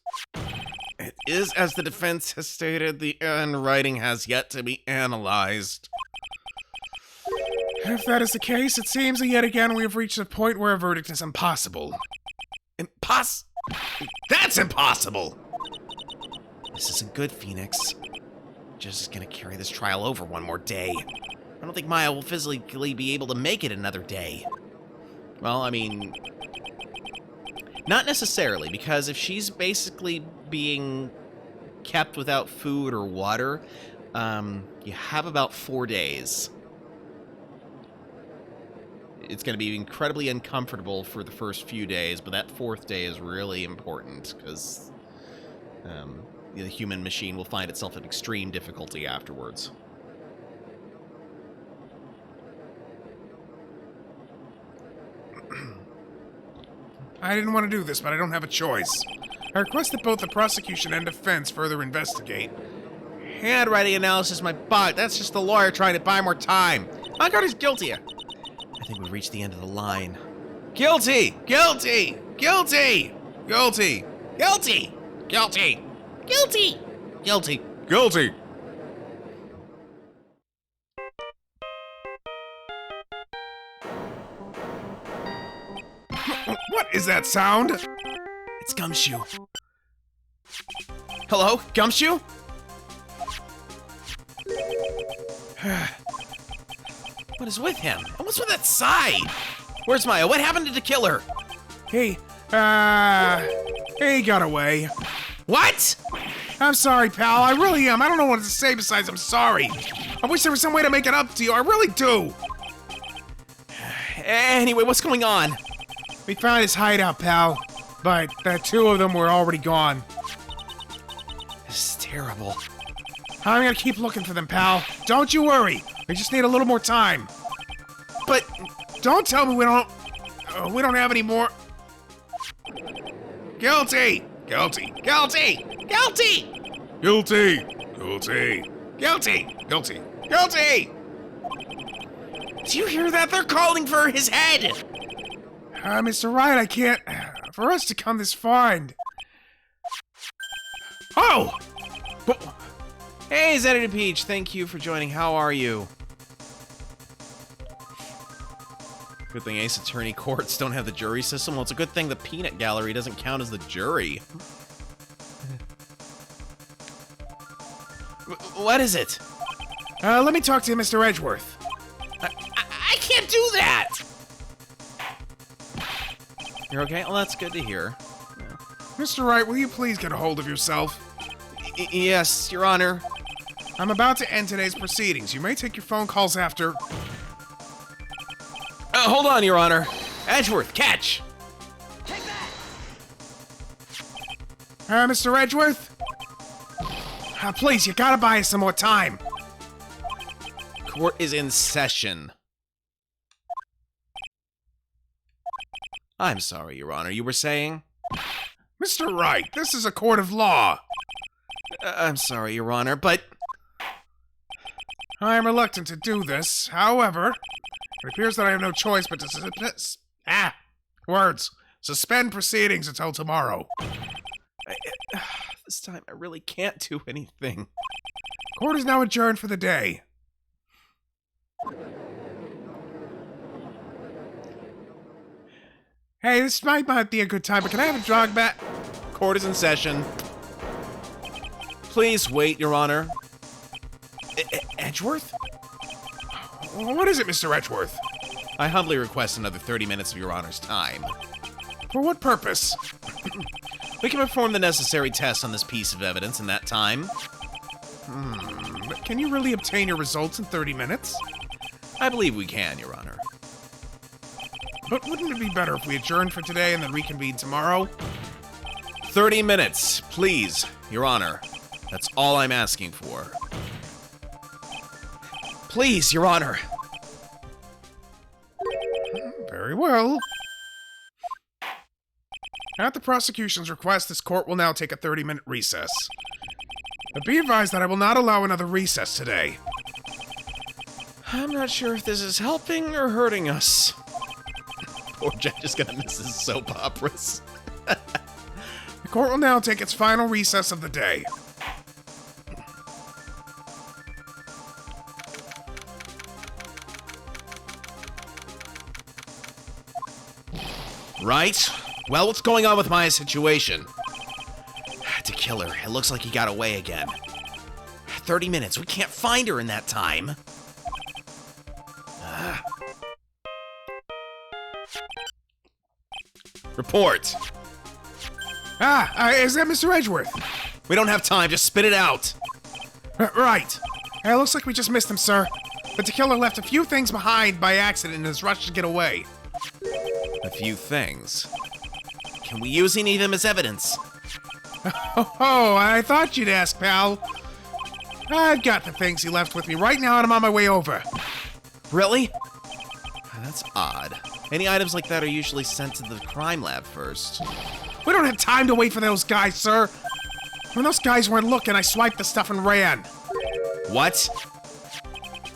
S1: It is as the defense has stated, the handwriting has yet to be analyzed.
S3: If that is the case, it seems that yet again we have reached a point where a verdict is impossible.
S1: That's impossible! This isn't good, Phoenix. Just gonna carry this trial over one more day. I don't think Maya will physically be able to make it another day. Well, I mean, not necessarily, because if she's basically being kept without food or water, you have about 4 days. It's going to be incredibly uncomfortable for the first few days, but that 4th day is really important, because the human machine will find itself in extreme difficulty afterwards.
S3: I didn't want to do this, but I don't have a choice. I request that both the prosecution and defense further investigate.
S1: Handwriting analysis, my butt. That's just the lawyer trying to buy more time. Unguard is guilty. I think we've reached the end of the line. Guilty! Guilty! Guilty! Guilty! Guilty! Guilty!
S2: Guilty!
S1: Guilty!
S3: Guilty! What is that sound?
S1: It's Gumshoe. Hello, Gumshoe? What is with him? And what's with that sigh? Where's Maya? What happened to the killer?
S3: He got away.
S1: What?
S3: I'm sorry, pal. I really am. I don't know what to say besides I'm sorry. I wish there was some way to make it up to you. I really do.
S1: Anyway, what's going on?
S3: We found his hideout, pal. But the 2 of them were already gone.
S1: This is terrible.
S3: I'm gonna keep looking for them, pal. Don't you worry. We just need a little more time.
S1: But
S3: don't tell me we don't have any more. Guilty! Guilty! Guilty!
S1: guilty!
S3: Guilty! Guilty!
S1: Guilty!
S3: Guilty!
S1: Guilty! Do you hear that? They're calling for his head!
S3: Mr. Wright, I can't. For us to come this far and. Oh!
S1: Hey, Senator Peach, thank you for joining. How are you? Good thing Ace Attorney courts don't have the jury system. Well, it's a good thing the peanut gallery doesn't count as the jury. What is it?
S3: Let me talk to you, Mr. Edgeworth.
S1: I can't do that! You're okay? Well, that's good to hear.
S3: Mr. Wright, will you please get a hold of yourself?
S1: Yes, Your Honor.
S3: I'm about to end today's proceedings. You may take your phone calls after.
S1: Hold on, Your Honor. Edgeworth, catch!
S2: Take that!
S3: Mr. Edgeworth? Please, you gotta buy us some more time.
S1: Court is in session. I'm sorry, Your Honor. You were saying?
S3: Mr. Wright, this is a court of law.
S1: I'm sorry, Your Honor, but...
S3: I am reluctant to do this. However, it appears that I have no choice but to suspend proceedings until tomorrow.
S1: This time I really can't do anything.
S3: Court is now adjourned for the day. Hey, this might not be a good time, but can I have a jog back?
S1: Court is in session. Please wait, Your Honor. Edgeworth?
S3: What is it, Mr. Edgeworth?
S1: I humbly request another 30 minutes of Your Honor's time.
S3: For what purpose?
S1: We can perform the necessary tests on this piece of evidence in that time.
S3: But can you really obtain your results in 30 minutes?
S1: I believe we can, Your Honor.
S3: But wouldn't it be better if we adjourned for today and then reconvened tomorrow?
S1: 30 minutes, please, Your Honor. That's all I'm asking for. Please, Your Honor.
S3: Very well. At the prosecution's request, this court will now take a 30-minute recess. But be advised that I will not allow another recess today.
S1: I'm not sure if this is helping or hurting us. Poor Judge is gonna miss his soap operas.
S3: The court will now take its final recess of the day.
S1: Right? Well, what's going on with Maya's situation? To kill her. It looks like he got away again. 30 minutes. We can't find her in that time. Report.
S3: Is that Mr. Edgeworth?
S1: We don't have time. Just spit it out.
S3: Right. It looks like we just missed him, sir. But the killer left a few things behind by accident in his rush to get away.
S1: A few things. Can we use any of them as evidence?
S3: Oh, I thought you'd ask, pal. I've got the things he left with me right now, and I'm on my way over.
S1: Really? That's odd. Any items like that are usually sent to the crime lab first.
S3: We don't have time to wait for those guys, sir. When those guys weren't looking, I swiped the stuff and ran.
S1: What?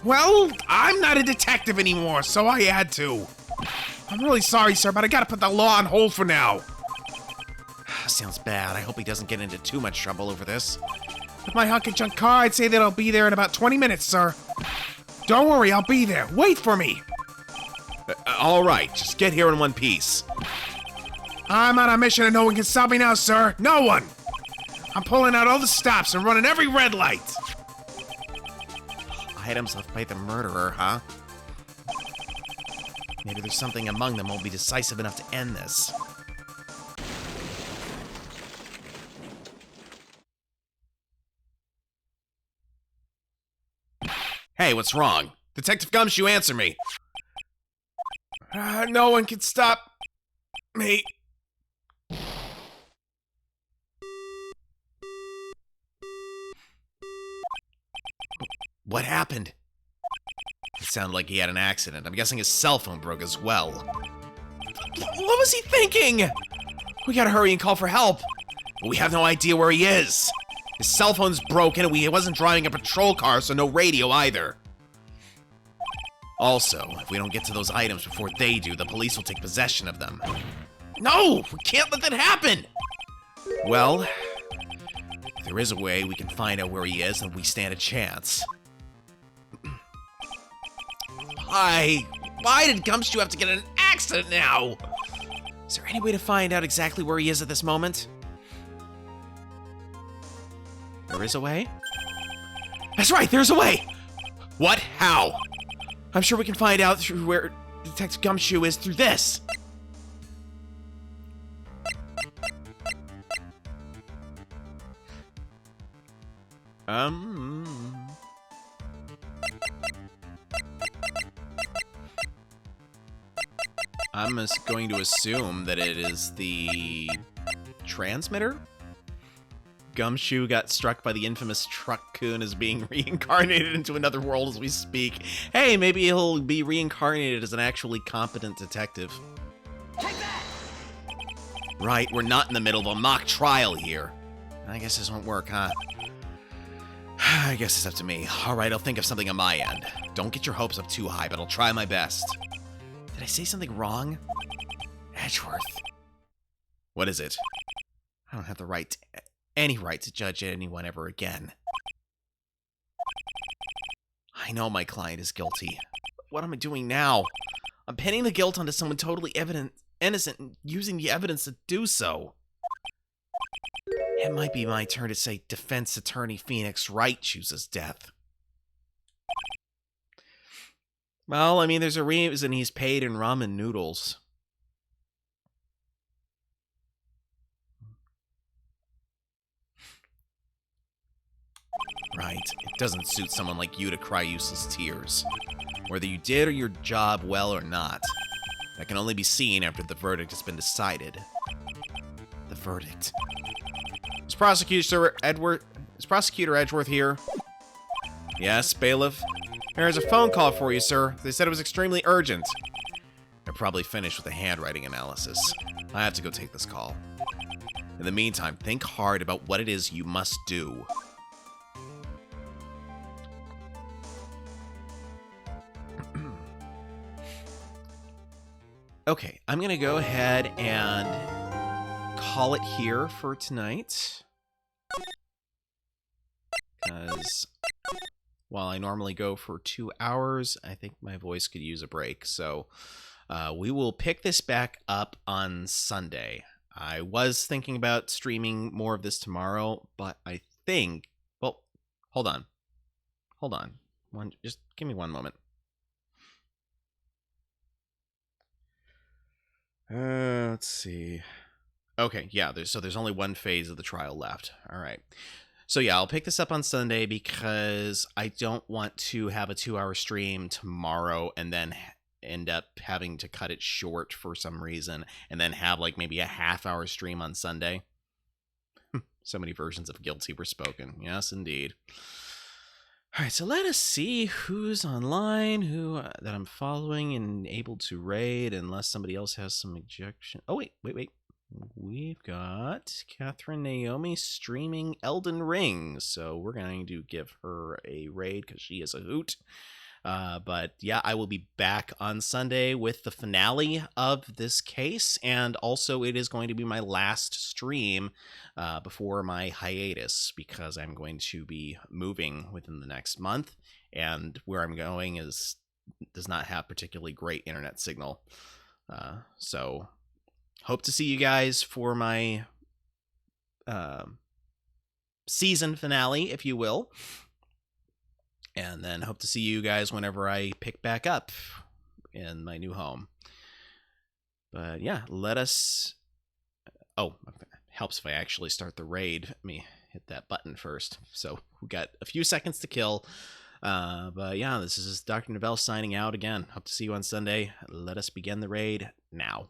S3: Well, I'm not a detective anymore, so I had to. I'm really sorry, sir, but I gotta put the law on hold for now.
S1: Sounds bad. I hope he doesn't get into too much trouble over this.
S3: With my hunk of junk car, I'd say that I'll be there in about 20 minutes, sir. Don't worry, I'll be there. Wait for me.
S1: All right, just get here in one piece.
S3: I'm on a mission and no one can stop me now, sir. No one. I'm pulling out all the stops and running every red light.
S1: Items left by the murderer, huh? Maybe there's something among them that will be decisive enough to end this. Hey, what's wrong? Detective Gumshoe, answer me.
S3: No one can stop me.
S1: What happened? It sounded like he had an accident. I'm guessing his cell phone broke as well. What was he thinking? We gotta hurry and call for help. But we have no idea where he is. His cell phone's broken and he wasn't driving a patrol car, so no radio either. Also, if we don't get to those items before they do, the police will take possession of them. No! We can't let that happen! Well, if there is a way we can find out where he is, then we stand a chance. Why did Gumshoe have to get in an accident now? Is there any way to find out exactly where he is at this moment? There is a way? That's right, there's a way! What? How? I'm sure we can find out through where Detective Gumshoe is through this. I'm just going to assume that it is the transmitter? Gumshoe got struck by the infamous truck coon as being reincarnated into another world as we speak. Hey, maybe he'll be reincarnated as an actually competent detective.
S2: Take that!
S1: Right, we're not in the middle of a mock trial here. I guess this won't work, huh? I guess it's up to me. Alright, I'll think of something on my end. Don't get your hopes up too high, but I'll try my best. Did I say something wrong? Edgeworth. What is it? I don't have the right any right to judge anyone ever again. I know my client is guilty. What am I doing now? I'm pinning the guilt onto someone totally innocent and using the evidence to do so. It might be my turn to say defense attorney Phoenix Wright chooses death. Well, I mean, there's a reason he's paid in ramen noodles. Right, it doesn't suit someone like you to cry useless tears. Whether you did your job well or not, that can only be seen after the verdict has been decided. The verdict. Is Prosecutor Edgeworth here? Yes, bailiff? There's a phone call for you, sir. They said it was extremely urgent. They're probably finished with the handwriting analysis. I have to go take this call. In the meantime, think hard about what it is you must do. Okay, I'm going to go ahead and call it here for tonight. Because while I normally go for 2 hours, I think my voice could use a break. So we will pick this back up on Sunday. I was thinking about streaming more of this tomorrow, but I think... Well, hold on. Hold on. Just give me one moment. Let's see. Okay, yeah, there's only one phase of the trial left. All right. So yeah, I'll pick this up on Sunday because I don't want to have a 2-hour stream tomorrow and then end up having to cut it short for some reason and then have like maybe a half-hour stream on Sunday. So many versions of Guilty were spoken. Yes, indeed. All right, so let us see who's online, who that I'm following and able to raid, unless somebody else has some ejection. Oh, wait. We've got Catherine Naomi streaming Elden Ring, so we're going to give her a raid because she is a hoot. But yeah, I will be back on Sunday with the finale of this case, and also it is going to be my last stream before my hiatus, because I'm going to be moving within the next month, and where I'm going does not have particularly great internet signal. So hope to see you guys for my season finale, if you will. And then hope to see you guys whenever I pick back up in my new home. But yeah, let us... Oh, it helps if I actually start the raid. Let me hit that button first. So we got a few seconds to kill. But yeah, this is Dr. Novelle signing out again. Hope to see you on Sunday. Let us begin the raid now.